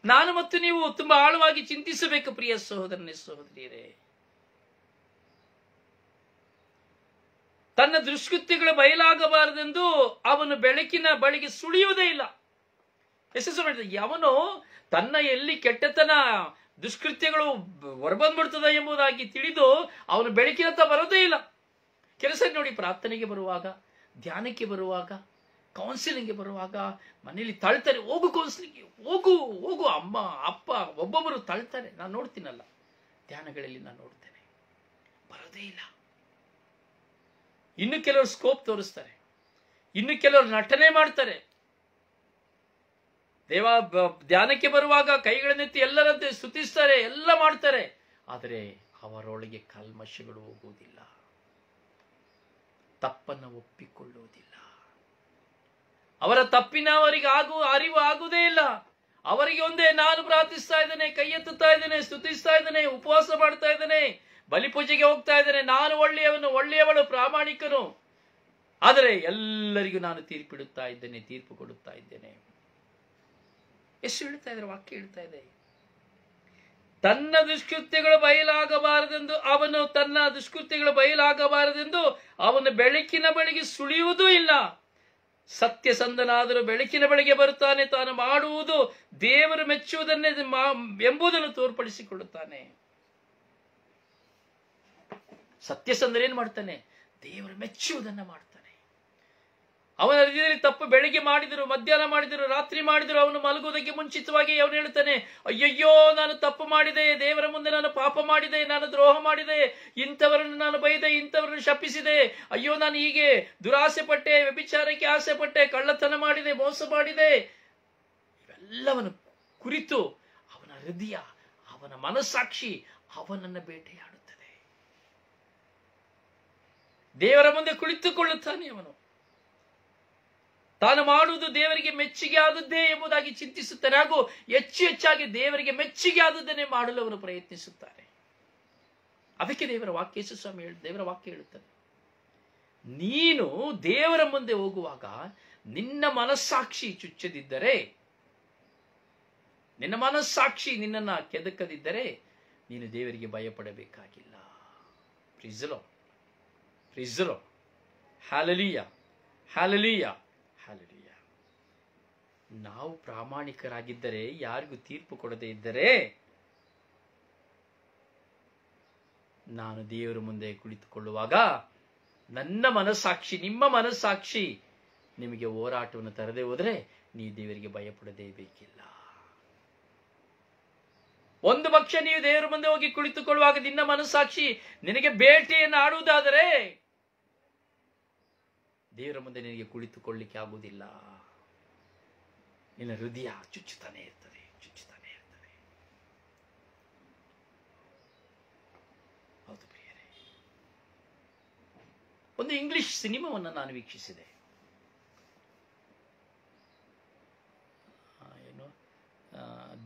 ನಾನು ಮತ್ತು ನೀವು ತುಂಬಾ ಆಳವಾಗಿ ಚಿಂತಿಸಬೇಕು ಪ್ರಿಯ ಸಹೋದರನೇ ಸಹೋದರಿಯರೇ. ತನ್ನ ದುಷ್ಕೃತ್ಯಗಳು ಬಯಲಾಗಬಾರದೆಂದು ಅವನು ಬೆಳಕಿನ ಬಳಿಗೆ ಸುಳಿಯುವುದೇ ಇಲ್ಲ. ಯಶಸ್ಸು ಮಾಡಿದ ಯಾವನು ತನ್ನ ಎಲ್ಲಿ ಕೆಟ್ಟತನ ದುಷ್ಕೃತ್ಯಗಳು ಹೊರಬಂದ್ಬಿಡ್ತದ ಎಂಬುದಾಗಿ ತಿಳಿದು ಅವನು ಬೆಳಕಿನತ್ತ ಬರೋದೇ ಇಲ್ಲ. ಕೆಲಸ ನೋಡಿ, ಪ್ರಾರ್ಥನೆಗೆ ಬರುವಾಗ, ಧ್ಯಾನಕ್ಕೆ ಬರುವಾಗ, ಕೌನ್ಸಿಲಿಂಗ್ಗೆ ಬರುವಾಗ ಮನೆಯಲ್ಲಿ ತಳ್ತಾರೆ, ಹೋಗು ಕೌನ್ಸಿಲಿಂಗ್ಗೆ, ಹೋಗು ಅಮ್ಮ ಅಪ್ಪ ಒಬ್ಬೊಬ್ಬರು ತಳ್ತಾರೆ. ನಾನು ನೋಡ್ತೀನಲ್ಲ, ಧ್ಯಾನಗಳಲ್ಲಿ ನಾನು ನೋಡ್ತೇನೆ, ಬರೋದೇ ಇಲ್ಲ. ಇನ್ನು ಕೆಲವರು ಸ್ಕೋಪ್ ತೋರಿಸ್ತಾರೆ, ಇನ್ನು ಕೆಲವರು ನಟನೆ ಮಾಡ್ತಾರೆ. ಧ್ಯಾನಕ್ಕೆ ಬರುವಾಗ ಕೈಗಳನ್ನೆತ್ತಿ ಎಲ್ಲರಂತೆ ಸ್ತುತಿಸ್ತಾರೆ, ಎಲ್ಲ ಮಾಡ್ತಾರೆ. ಆದರೆ ಅವರೊಳಗೆ ಕಲ್ಮಶಗಳು ಹೋಗುವುದಿಲ್ಲ, ತಪ್ಪನ್ನು ಒಪ್ಪಿಕೊಳ್ಳುವುದಿಲ್ಲ. ಅವರ ತಪ್ಪಿನ ಅವರಿಗೆ ಅರಿವು ಆಗುವುದೇ ಇಲ್ಲ. ಅವರಿಗೆ ಒಂದೇ, ನಾನು ಪ್ರಾರ್ಥಿಸ್ತಾ ಇದ್ದೇನೆ, ಕೈ ಎತ್ತುತ್ತಾ ಇದ್ದೇನೆ, ಸ್ತುತಿಸ್ತಾ ಇದ್ದೇನೆ, ಉಪವಾಸ ಮಾಡ್ತಾ ಇದ್ದೇನೆ, ಬಲಿಪೂಜೆಗೆ ಹೋಗ್ತಾ ಇದ್ದೇನೆ, ನಾನು ಒಳ್ಳೆಯವಳು, ಪ್ರಾಮಾಣಿಕನು. ಆದರೆ ಎಲ್ಲರಿಗೂ ನಾನು ತೀರ್ಪು ಕೊಡುತ್ತಾ ಇದ್ದೇನೆ. ಎಷ್ಟು ಹೇಳ್ತಾ ಇದ್ದಾರೆ, ವಾಕ್ಯ ಹೇಳ್ತಾ ಇದೆ. ತನ್ನ ದುಷ್ಕೃತ್ಯಗಳು ಬಯಲಾಗಬಾರದೆಂದು ಅವನು ಬೆಳಕಿನ ಬಳಿಗೆ ಸುಳಿಯುವುದೂ ಇಲ್ಲ. ಸತ್ಯಸಂಧನಾದರೂ ಬೆಳಕಿನ ಬಳಿಗೆ ಬರುತ್ತಾನೆ, ತಾನು ಮಾಡುವುದು ದೇವರು ಮೆಚ್ಚುವುದನ್ನೇ ಎಂಬುದನ್ನು ತೋರ್ಪಡಿಸಿಕೊಳ್ಳುತ್ತಾನೆ. ಸತ್ಯಸಂಧನ ಏನ್ ಮಾಡ್ತಾನೆ? ದೇವರು ಮೆಚ್ಚುವುದನ್ನ ಮಾಡ್ತಾನೆ. ಅವನ ಹೃದಯದಲ್ಲಿ ತಪ್ಪು ಬೆಳಿಗ್ಗೆ ಮಾಡಿದರು, ಮಧ್ಯಾಹ್ನ ಮಾಡಿದರು, ರಾತ್ರಿ ಮಾಡಿದರು, ಅವನು ಮಲಗುವುದಕ್ಕೆ ಮುಂಚಿತವಾಗಿ ಅವನು ಹೇಳ್ತಾನೆ, ಅಯ್ಯಯ್ಯೋ ನಾನು ತಪ್ಪು ಮಾಡಿದೆ, ದೇವರ ಮುಂದೆ ನಾನು ಪಾಪ ಮಾಡಿದೆ, ನಾನು ದ್ರೋಹ ಮಾಡಿದೆ, ಇಂಥವರನ್ನು ನಾನು ಬೈದೆ, ಇಂಥವರನ್ನು ಶಪಿಸಿದೆ, ಅಯ್ಯೋ ನಾನು ಹೀಗೆ ದುರಾಸೆ ಪಟ್ಟೆ, ವ್ಯಭಿಚಾರಕ್ಕೆ ಆಸೆ ಪಟ್ಟೆ, ಕಳ್ಳತನ ಮಾಡಿದೆ, ಮೋಸ ಮಾಡಿದೆ. ಇವೆಲ್ಲವನ್ನು ಕುರಿತು ಅವನ ಹೃದಯ, ಅವನ ಮನಸ್ಸಾಕ್ಷಿ ಅವನನ್ನು ಬೇಟೆಯಾಡುತ್ತದೆ. ದೇವರ ಮುಂದೆ ಕುಳಿತುಕೊಳ್ಳುತ್ತಾನೆ. ಅವನು ತಾನು ಮಾಡುವುದು ದೇವರಿಗೆ ಮೆಚ್ಚುಗೆ ಆದದ್ದೇ ಎಂಬುದಾಗಿ ಚಿಂತಿಸುತ್ತಾನೆ, ಹಾಗೂ ಹೆಚ್ಚಾಗಿ ದೇವರಿಗೆ ಮೆಚ್ಚುಗೆ ಆದದ್ದನ್ನೇ ಮಾಡಲು ಅವರು ಪ್ರಯತ್ನಿಸುತ್ತಾರೆ. ಅದಕ್ಕೆ ದೇವರ ವಾಕ್ಯ ಹೇಳುತ್ತದೆ, ನೀನು ದೇವರ ಮುಂದೆ ಹೋಗುವಾಗ ನಿನ್ನ ಮನಸ್ಸಾಕ್ಷಿ ಚುಚ್ಚದಿದ್ದರೆ, ನಿನ್ನ ಮನಸ್ಸಾಕ್ಷಿ ನಿನ್ನನ್ನ ಕೆದಕದಿದ್ದರೆ ನೀನು ದೇವರಿಗೆ ಭಯಪಡಬೇಕಾಗಿಲ್ಲ. ಪ್ರೀಸಲೋ ಹಲ್ಲೆಲೂಯಾ, ಹಲ್ಲೆಲೂಯಾ, ಹಲ್ಲೆಲೂಯಾ. ನಾವು ಪ್ರಾಮಾಣಿಕರಾಗಿದ್ದರೆ, ಯಾರಿಗೂ ತೀರ್ಪು ಕೊಡದೇ ಇದ್ದರೆ, ನಾನು ದೇವರ ಮುಂದೆ ಕುಳಿತುಕೊಳ್ಳುವಾಗ ನನ್ನ ಮನಸ್ಸಾಕ್ಷಿ, ನಿಮ್ಮ ಮನಸ್ಸಾಕ್ಷಿ ನಿಮಗೆ ಹೋರಾಟವನ್ನು ತರದೆ ಹೋದರೆ ನೀವು ದೇವರಿಗೆ ಭಯಪಡದೇ ಬೇಕಿಲ್ಲ. ಒಂದು ಪಕ್ಷ ನೀವು ದೇವರ ಮುಂದೆ ಹೋಗಿ ಕುಳಿತುಕೊಳ್ಳುವಾಗ ನಿನ್ನ ಮನಸ್ಸಾಕ್ಷಿ ನಿನಗೆ ಬೇಟೆಯನ್ನು ಆಡುವುದಾದರೆ ದೇವರ ಮುಂದೆ ನಿನಗೆ ಕುಳಿತುಕೊಳ್ಳಿಕ್ಕೆ ಆಗುವುದಿಲ್ಲ. ನಿನ್ನ ಹೃದಯ ಚುಚ್ಚುತ್ತಾನೆ ಇರ್ತದೆ, ಚುಚ್ಚುತ್ತಾನೆ ಇರ್ತದೆ. ಹೌದು ಪ್ರಿಯರೇ, ಒಂದು ಇಂಗ್ಲಿಷ್ ಸಿನಿಮಾವನ್ನು ನಾನು ವೀಕ್ಷಿಸಿದೆ. ಏನು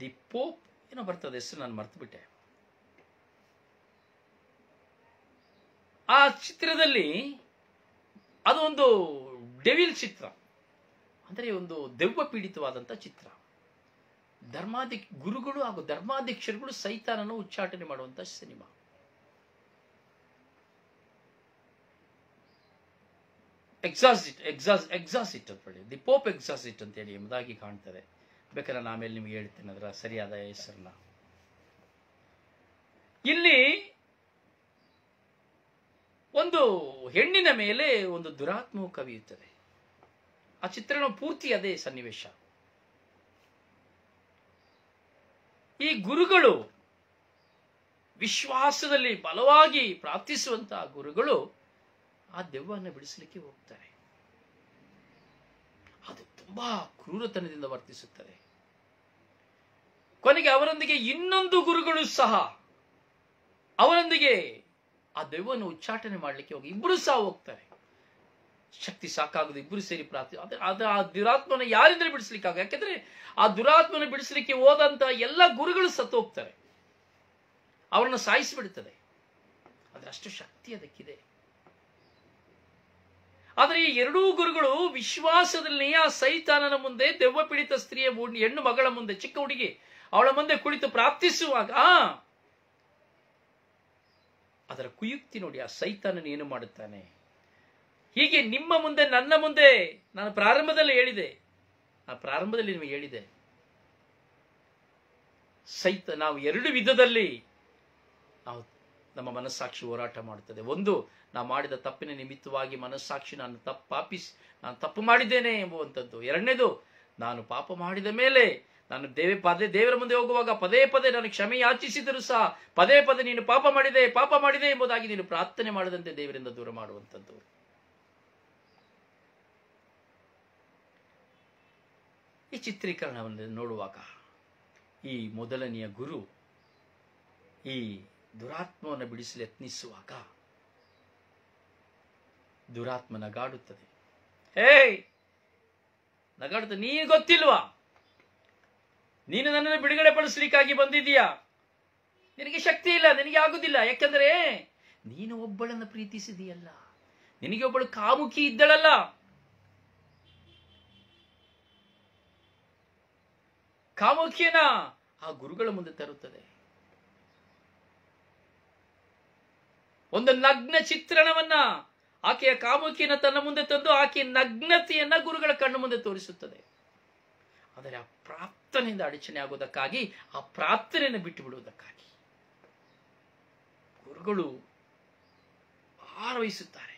ದಿ ಪೋಪ್ ಏನೋ ಬರ್ತದೆ, ಹೆಸರು ನಾನು ಮರ್ತು ಬಿಟ್ಟೆ. ಆ ಚಿತ್ರದಲ್ಲಿ ಅದು ಒಂದು ಡೆವಿಲ್ ಚಿತ್ರ, ಅಂದರೆ ಒಂದು ದೆವ್ವ ಪೀಡಿತವಾದಂಥ ಚಿತ್ರ. ಗುರುಗಳು ಹಾಗೂ ಧರ್ಮಾಧ್ಯಕ್ಷರುಗಳು ಸೈತಾನನ್ನು ಉಚ್ಚಾಟನೆ ಮಾಡುವಂಥ ಸಿನಿಮಾ. ಎಕ್ಸಾಸಿಟ್ ಅಂತ ಹೇಳಿ, ದಿ ಪೋಪ್ ಎಕ್ಸಾಸಿಟ್ ಅಂತ ಹೇಳಿ ಎಂಬುದಾಗಿ ಕಾಣ್ತದೆ. ಬೇಕಾದ್ರೆ ನಾನು ಆಮೇಲೆ ನಿಮ್ಗೆ ಹೇಳ್ತೇನೆ ಅದರ ಸರಿಯಾದ ಹೆಸರನ್ನ. ಇಲ್ಲಿ ಒಂದು ಹೆಣ್ಣಿನ ಮೇಲೆ ಒಂದು ದುರಾತ್ಮವು ಕವಿಯುತ್ತದೆ. ಆ ಚಿತ್ರಣ ಪೂರ್ತಿ ಅದೇ ಸನ್ನಿವೇಶ. ಈ ಗುರುಗಳು, ವಿಶ್ವಾಸದಲ್ಲಿ ಬಲವಾಗಿ ಪ್ರಾರ್ಥಿಸುವಂತಹ ಗುರುಗಳು ಆ ದೆವ್ವವನ್ನು ಬಿಡಿಸಲಿಕ್ಕೆ ಹೋಗ್ತಾರೆ. ಅದು ತುಂಬಾ ಕ್ರೂರತನದಿಂದ ವರ್ತಿಸುತ್ತದೆ. ಕೊನೆಗೆ ಅವರೊಂದಿಗೆ ಇನ್ನೊಂದು ಗುರುಗಳು ಸಹ ಅವರೊಂದಿಗೆ ಆ ದೆವ್ವವನ್ನು ಉಚ್ಚಾಟನೆ ಮಾಡಲಿಕ್ಕೆ ಹೋಗಿ ಇಬ್ಬರು ಸಹ ಹೋಗ್ತಾರೆ. ಶಕ್ತಿ ಸಾಕಾಗದು, ಇಬ್ಬರು ಸೇರಿ ಪ್ರಾರ್ಥಿ ಅದು ಆ ದುರಾತ್ಮನ ಯಾರಿಂದಲೇ ಬಿಡಿಸ್ಲಿಕ್ಕಾಗ. ಯಾಕೆಂದ್ರೆ ಆ ದುರಾತ್ಮನ ಬಿಡಿಸಲಿಕ್ಕೆ ಹೋದಂತ ಎಲ್ಲ ಗುರುಗಳು ಸತ್ತು ಹೋಗ್ತಾರೆ, ಅವರನ್ನು ಸಾಯಿಸಿಬಿಡುತ್ತದೆ. ಅದರಷ್ಟು ಶಕ್ತಿ ಅದಕ್ಕಿದೆ. ಆದರೆ ಈ ಎರಡೂ ಗುರುಗಳು ವಿಶ್ವಾಸದಲ್ಲಿ ಆ ಸೈತಾನನ ಮುಂದೆ, ದೆವ್ವ ಪೀಡಿತ ಸ್ತ್ರೀಯ ಹೆಣ್ಣು ಮಗಳ ಮುಂದೆ, ಚಿಕ್ಕ ಹುಡುಗಿ ಅವಳ ಮುಂದೆ ಕುಳಿತು ಪ್ರಾರ್ಥಿಸುವಾಗ ಅದರ ಕುಯುಕ್ತಿ ನೋಡಿ. ಆ ಸೈತಾನನು ಏನು ಮಾಡುತ್ತಾನೆ, ಹೀಗೆ ನಿಮ್ಮ ಮುಂದೆ, ನನ್ನ ಮುಂದೆ, ನಾನು ಪ್ರಾರಂಭದಲ್ಲಿ ಹೇಳಿದೆ, ನಿಮಗೆ ಹೇಳಿದೆ, ನಾವು ಎರಡು ವಿಧದಲ್ಲಿ ನಾವು ನಮ್ಮ ಮನಸ್ಸಾಕ್ಷಿ ಹೋರಾಟ ಮಾಡುತ್ತದೆ. ಒಂದು, ನಾವು ಮಾಡಿದ ತಪ್ಪಿನ ನಿಮಿತ್ತವಾಗಿ ಮನಸ್ಸಾಕ್ಷಿ ನಾನು ತಪ್ಪು ಮಾಡಿದ್ದೇನೆ ಎಂಬುವಂಥದ್ದು. ಎರಡನೇದು, ನಾನು ಪಾಪ ಮಾಡಿದ ಮೇಲೆ ನಾನು ದೇವರ ಮುಂದೆ ಹೋಗುವಾಗ ಪದೇ ಪದೇ ನಾನು ಕ್ಷಮೆ ಯಾಚಿಸಿದರೂ ಸಹ ಪದೇ ಪದೇ ನೀನು ಪಾಪ ಮಾಡಿದೆ ಎಂಬುದಾಗಿ ನೀನು ಪ್ರಾರ್ಥನೆ ಮಾಡದಂತೆ ದೇವರಿಂದ ದೂರ ಮಾಡುವಂಥದ್ದು. ಈ ಚಿತ್ರೀಕರಣವನ್ನು ನೋಡುವಾಗ ಈ ಮೊದಲನೆಯ ಗುರು ಈ ದುರಾತ್ಮವನ್ನು ಬಿಡಿಸಲು ಯತ್ನಿಸುವಾಗ ದುರಾತ್ಮ ನಗಾಡುತ್ತದೆ. ನಗಾಡುತ್ತದೆ, ನೀ ಗೊತ್ತಿಲ್ವಾ, ನೀನು ನನ್ನನ್ನು ಬಿಡುಗಡೆ ಪಡಿಸಲಿಕ್ಕಾಗಿ ಬಂದಿದ್ದೀಯಾ, ನಿನಗೆ ಶಕ್ತಿ ಇಲ್ಲ, ನಿನಗೆ ಆಗುದಿಲ್ಲ. ಯಾಕಂದ್ರೆ ನೀನು ಒಬ್ಬಳನ್ನು ಪ್ರೀತಿಸಿದೀಯಲ್ಲ, ನಿನಗೆ ಒಬ್ಬಳು ಕಾಮುಕಿ ಇದ್ದಳಲ್ಲ. ಕಾಮುಕಿಯನ್ನ ಆ ಗುರುಗಳ ಮುಂದೆ ತರುತ್ತದೆ. ಒಂದು ನಗ್ನ ಚಿತ್ರಣವನ್ನ, ಆಕೆಯ ಕಾಮುಕಿಯನ್ನ ತನ್ನ ಮುಂದೆ ತಂದು ಆಕೆಯ ನಗ್ನತೆಯನ್ನ ಗುರುಗಳ ಕಣ್ಣು ಮುಂದೆ ತೋರಿಸುತ್ತದೆ. ಆದರೆ ಆ ಪ್ರಾರ್ಥನೆಯಿಂದ ಅಡಚಣೆ ಆಗುವುದಕ್ಕಾಗಿ, ಆ ಪ್ರಾರ್ಥನೆಯನ್ನು ಬಿಟ್ಟು ಬಿಡುವುದಕ್ಕಾಗಿ ಗುರುಗಳು ಭಾರವಹಿಸುತ್ತಾರೆ.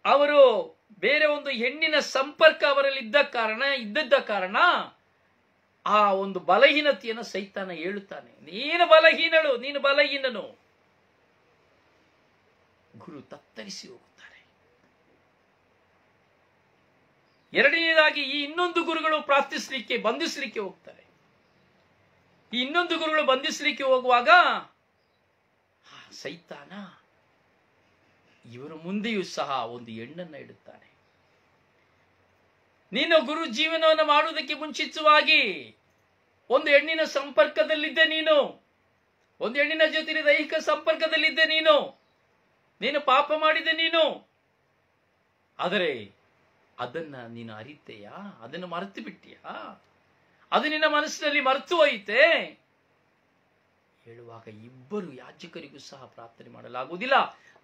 ಅವರು ಬೇರೆ ಒಂದು ಹೆಣ್ಣಿನ ಸಂಪರ್ಕ ಅವರಲ್ಲಿ ಇದ್ದದ್ದ ಕಾರಣ ಆ ಒಂದು ಬಲಹೀನತೆಯನ್ನು ಸೈತಾನ ಹೇಳುತ್ತಾನೆ. ನೀನು ಬಲಹೀನನು. ಗುರು ತತ್ತರಿಸಿ ಹೋಗುತ್ತಾರೆ. ಎರಡನೇದಾಗಿ ಈ ಇನ್ನೊಂದು ಗುರುಗಳು ಬಂಧಿಸಲಿಕ್ಕೆ ಹೋಗ್ತಾರೆ. ಈ ಇನ್ನೊಂದು ಗುರುಗಳು ಬಂಧಿಸಲಿಕ್ಕೆ ಹೋಗುವಾಗ ಸೈತಾನ ಇವರ ಮುಂದೆಯೂ ಸಹ ಒಂದು ಹೆಣ್ಣನ್ನ ಇಡುತ್ತಾನೆ. ನೀನು ಗುರು ಜೀವನವನ್ನು ಮಾಡುವುದಕ್ಕೆ ಮುಂಚಿತವಾಗಿ ಒಂದು ಹೆಣ್ಣಿನ ಸಂಪರ್ಕದಲ್ಲಿದ್ದೆ, ಒಂದು ಹೆಣ್ಣಿನ ಜೊತೆ ದೈಹಿಕ ಸಂಪರ್ಕದಲ್ಲಿದ್ದೆ, ನೀನು ಪಾಪ ಮಾಡಿದೆ. ಆದರೆ ಅದನ್ನ ನೀನು ಅರಿತೆಯಾ? ಅದನ್ನು ಮರೆತು ಬಿಟ್ಟಿಯಾ? ಅದು ನಿನ್ನ ಮನಸ್ಸಿನಲ್ಲಿ ಮರೆತು ಹೋಯಿತೆ ಹೇಳುವಾಗ ಇಬ್ಬರು ಯಾಜಕರಿಗೂ ಸಹ ಪ್ರಾರ್ಥನೆ ಮಾಡಲಾಗುವುದಿಲ್ಲ.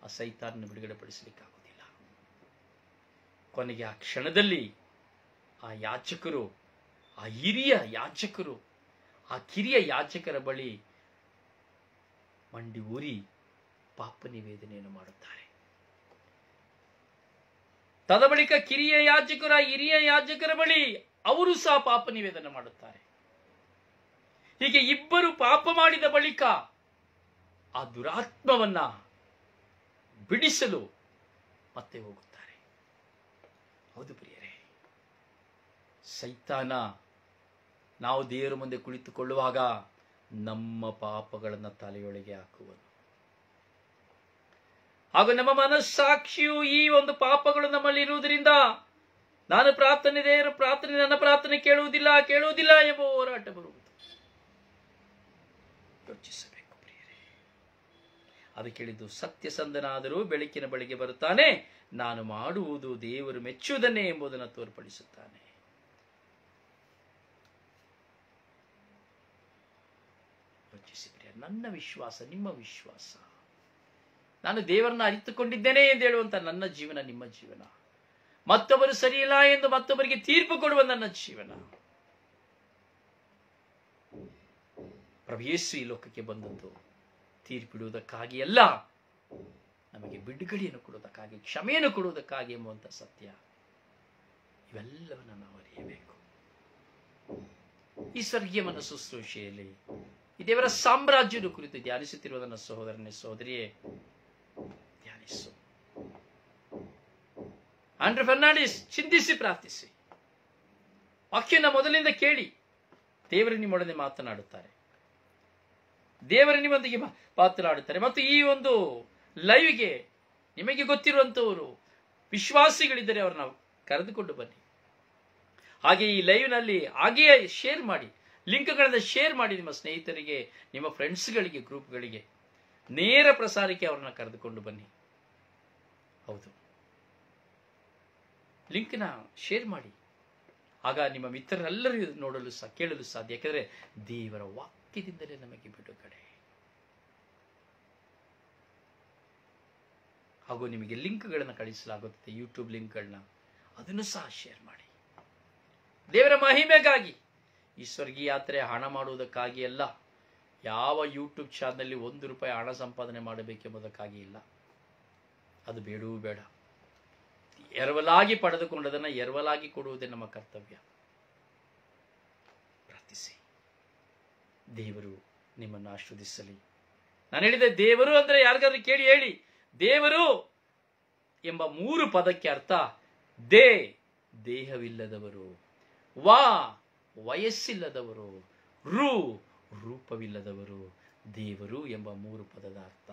ಆ ಸೈತಾನನ್ನು ಬಿಡುಗಡೆ ಪಡಿಸಲಿಕ್ಕಾಗುವುದಿಲ್ಲ. ಕೊನೆಗೆ ಆ ಕ್ಷಣದಲ್ಲಿ ಆ ಯಾಜಕರು, ಆ ಹಿರಿಯ ಯಾಜಕರು, ಆ ಕಿರಿಯ ಯಾಜಕರ ಬಳಿ ಮಂಡಿ ಊರಿ ಪಾಪ ನಿವೇದನೆಯನ್ನು ಮಾಡುತ್ತಾರೆ. ತದಬಳಿಕ ಕಿರಿಯ ಯಾಜಕರ ಹಿರಿಯ ಯಾಜಕರ ಬಳಿ ಅವರು ಸಹ ಪಾಪ ನಿವೇದನೆ ಮಾಡುತ್ತಾರೆ. ಹೀಗೆ ಇಬ್ಬರು ಪಾಪ ಮಾಡಿದ ಬಳಿಕ ಆ ದುರಾತ್ಮವನ್ನ ಬಿಡಿಸಲು ಮತ್ತೆ ಹೋಗುತ್ತಾರೆ. ಹೌದು ಪ್ರಿಯರೇ, ಸೈತಾನ ನಾವು ದೇವರ ಮುಂದೆ ಕುಳಿತುಕೊಳ್ಳುವಾಗ ನಮ್ಮ ಪಾಪಗಳನ್ನು ತಲೆಯೊಳಗೆ ಹಾಕುವನು. ಹಾಗೂ ನಮ್ಮ ಮನಸ್ಸಾಕ್ಷಿಯು ಈ ಒಂದು ಪಾಪಗಳು ನಮ್ಮಲ್ಲಿ ಇರುವುದರಿಂದ ನಾನು ಪ್ರಾರ್ಥನೆ, ದೇವರ ಪ್ರಾರ್ಥನೆ, ನನ್ನ ಪ್ರಾರ್ಥನೆ ಕೇಳುವುದಿಲ್ಲ ಎಂಬ ಹೋರಾಟ ಬರುವುದು. ಯೋಚಿಸಬೇಕು ಪ್ರಿಯರೇ. ಅದು ಕೇಳಿದ್ದು, ಸತ್ಯಸಂಧನಾದರೂ ಬೆಳಕಿನ ಬಳಿಗೆ ಬರುತ್ತಾನೆ, ನಾನು ಮಾಡುವುದು ದೇವರು ಮೆಚ್ಚುವುದನ್ನೇ ಎಂಬುದನ್ನು ತೋರ್ಪಡಿಸುತ್ತಾನೆ. ಯೋಚಿಸಿ ಪ್ರಿಯ, ನನ್ನ ವಿಶ್ವಾಸ, ನಿಮ್ಮ ವಿಶ್ವಾಸ, ನಾನು ದೇವರನ್ನ ಅರಿತುಕೊಂಡಿದ್ದೇನೆ ಎಂದು ಹೇಳುವಂತ ನನ್ನ ಜೀವನ, ನಿಮ್ಮ ಜೀವನ, ಮತ್ತೊಬ್ಬರು ಸರಿಯಿಲ್ಲ ಎಂದು ಮತ್ತೊಬ್ಬರಿಗೆ ತೀರ್ಪು ಕೊಡುವ ನನ್ನ ಜೀವನ. ಪ್ರಭು ಯೇಸು ಈ ಲೋಕಕ್ಕೆ ಬಂದದ್ದು ತೀರ್ಪಿಡುವುದಕ್ಕಾಗಿ ಅಲ್ಲ, ನಮಗೆ ಬಿಡುಗಡೆಯನ್ನು ಕೊಡುವುದಕ್ಕಾಗಿ, ಕ್ಷಮೆಯನ್ನು ಕೊಡುವುದಕ್ಕಾಗಿ ಎಂಬುವಂತ ಸತ್ಯ, ಇವೆಲ್ಲವನ್ನು ನಾವು ಅರಿಯಬೇಕು. ಈ ಸ್ವರ್ಗೀಯ ಮನ ಶುಶ್ರೂಷೆಯಲ್ಲಿ ಈ ದೇವರ ಸಾಮ್ರಾಜ್ಯದ ಕುರಿತು ಧ್ಯಾನಿಸುತ್ತಿರುವ ನನ್ನ ಸಹೋದರನೇ, ಸಹೋದರಿಯೇ, ಧ್ಯಾನಿಸು. ಆಂಡ್ರೆ ಫರ್ನಾಂಡಿಸ್, ಚಿಂತಿಸಿ ಪ್ರಾರ್ಥಿಸಿ. ವಾಕ್ಯನ ಮೊದಲಿಂದ ಕೇಳಿ. ದೇವರು ನಿಮ್ಮೊಡನೆ ಮಾತನಾಡುತ್ತಾರೆ, ದೇವರು ನಿಮ್ಮೊಂದಿಗೆ ಮಾತನಾಡುತ್ತಾರೆ. ಮತ್ತು ಈ ಒಂದು ಲೈವ್ಗೆ ನಿಮಗೆ ಗೊತ್ತಿರುವಂತವರು ವಿಶ್ವಾಸಿಗಳಿದ್ದರೆ ಅವ್ರನ್ನ ಕರೆದುಕೊಂಡು ಬನ್ನಿ. ಹಾಗೆ ಈ ಲೈವ್ನಲ್ಲಿ ಹಾಗೆಯೇ ಶೇರ್ ಮಾಡಿ, ಲಿಂಕ್ಗಳನ್ನು ಶೇರ್ ಮಾಡಿ ನಿಮ್ಮ ಸ್ನೇಹಿತರಿಗೆ, ನಿಮ್ಮ ಫ್ರೆಂಡ್ಸ್ಗಳಿಗೆ, ಗ್ರೂಪ್ಗಳಿಗೆ ನೇರ ಪ್ರಸಾರಕ್ಕೆ ಅವ್ರನ್ನ ಕರೆದುಕೊಂಡು ಬನ್ನಿ. ಹೌದು, ಲಿಂಕ್ನ ಶೇರ್ ಮಾಡಿ. ಆಗ ನಿಮ್ಮ ಮಿತ್ರರೆಲ್ಲರೂ ನೋಡಲು ಕೇಳಲು ಸಾಧ್ಯ. ಯಾಕಂದ್ರೆ ದೇವರ ವಾಕ್ಯದಿಂದಲೇ ನಮಗೆ ಬಿಡುಗಡೆ. ಹಾಗೂ ನಿಮಗೆ ಲಿಂಕ್ಗಳನ್ನು ಕಳಿಸಲಾಗುತ್ತದೆ, ಯೂಟ್ಯೂಬ್ ಲಿಂಕ್ಗಳನ್ನ, ಅದನ್ನು ಸಹ ಶೇರ್ ಮಾಡಿ. ದೇವರ ಮಹಿಮೆಗಾಗಿ, ಈ ಸ್ವರ್ಗೀಯ ಯಾತ್ರೆ ಹಣ ಮಾಡುವುದಕ್ಕಾಗಿ ಅಲ್ಲ. ಯಾವ ಯೂಟ್ಯೂಬ್ ಚಾನಲ್ ₹1 ಹಣ ಸಂಪಾದನೆ ಮಾಡಬೇಕೆಂಬುದಕ್ಕಾಗಿ ಇಲ್ಲ. ಅದು ಬೇಡವೂ ಬೇಡ. ಎರವಲಾಗಿ ಪಡೆದುಕೊಂಡದನ್ನು ಎರವಲಾಗಿ ಕೊಡುವುದೇ ನಮ್ಮ ಕರ್ತವ್ಯ. ಪ್ರಾರ್ಥಿಸಿ. ದೇವರು ನಿಮ್ಮನ್ನು ಆಶೀರ್ವದಿಸಲಿ. ನಾನು ಹೇಳಿದೆ, ದೇವರು ಅಂದ್ರೆ ಯಾರಿಗಾದ್ರೂ ಕೇಳಿ ಹೇಳಿ. ದೇವರು ಎಂಬ 3 ಪದಕ್ಕೆ ಅರ್ಥ ದೇಹವಿಲ್ಲದವರು, ವಾ ವಯಸ್ಸಿಲ್ಲದವರು, ರೂಪವಿಲ್ಲದವರು. ದೇವರು ಎಂಬ 3 ಪದದ ಅರ್ಥ.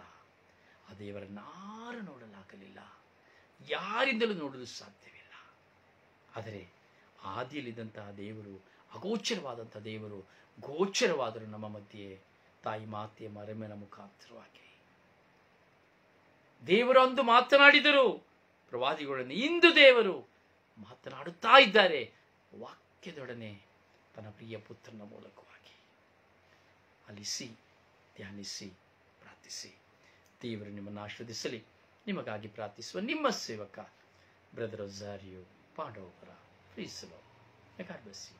ಆ ದೇವರನ್ನಾರು ನೋಡಲಾಗಲಿಲ್ಲ, ಯಾರಿಂದಲೂ ನೋಡಲು ಸಾಧ್ಯವಿಲ್ಲ. ಆದರೆ ಆದಿಯಲ್ಲಿದ್ದಂತಹ ದೇವರು, ಅಗೋಚರವಾದಂತಹ ದೇವರು ಗೋಚರವಾದರು ನಮ್ಮ ಮಧ್ಯೆ ತಾಯಿ ಮಾತೆಯ ಮರೆಮನ ಮುಖಾಂತರವಾಗಿ. ದೇವರು ಅಂದು ಮಾತನಾಡಿದರು ಪ್ರವಾದಿಗಳೊಡನೆ, ಇಂದು ದೇವರು ಮಾತನಾಡುತ್ತಾ ಇದ್ದಾರೆ ವಾಕ್ಯದೊಡನೆ ತನ್ನ ಪ್ರಿಯ ಪುತ್ರನ ಮೂಲಕವಾಗಿ. ಆಲಿಸಿ, ಧ್ಯಾನಿಸಿ, ಪ್ರಾರ್ಥಿಸಿ. ದೇವರು ನಿಮ್ಮನ್ನು ಆಶೀರ್ವದಿಸಲಿ. ನಿಮಗಾಗಿ ಪ್ರಾರ್ಥಿಸುವ ನಿಮ್ಮ ಸೇವಕ brother Rosario Pandavapura. Praise Lord. God bless you.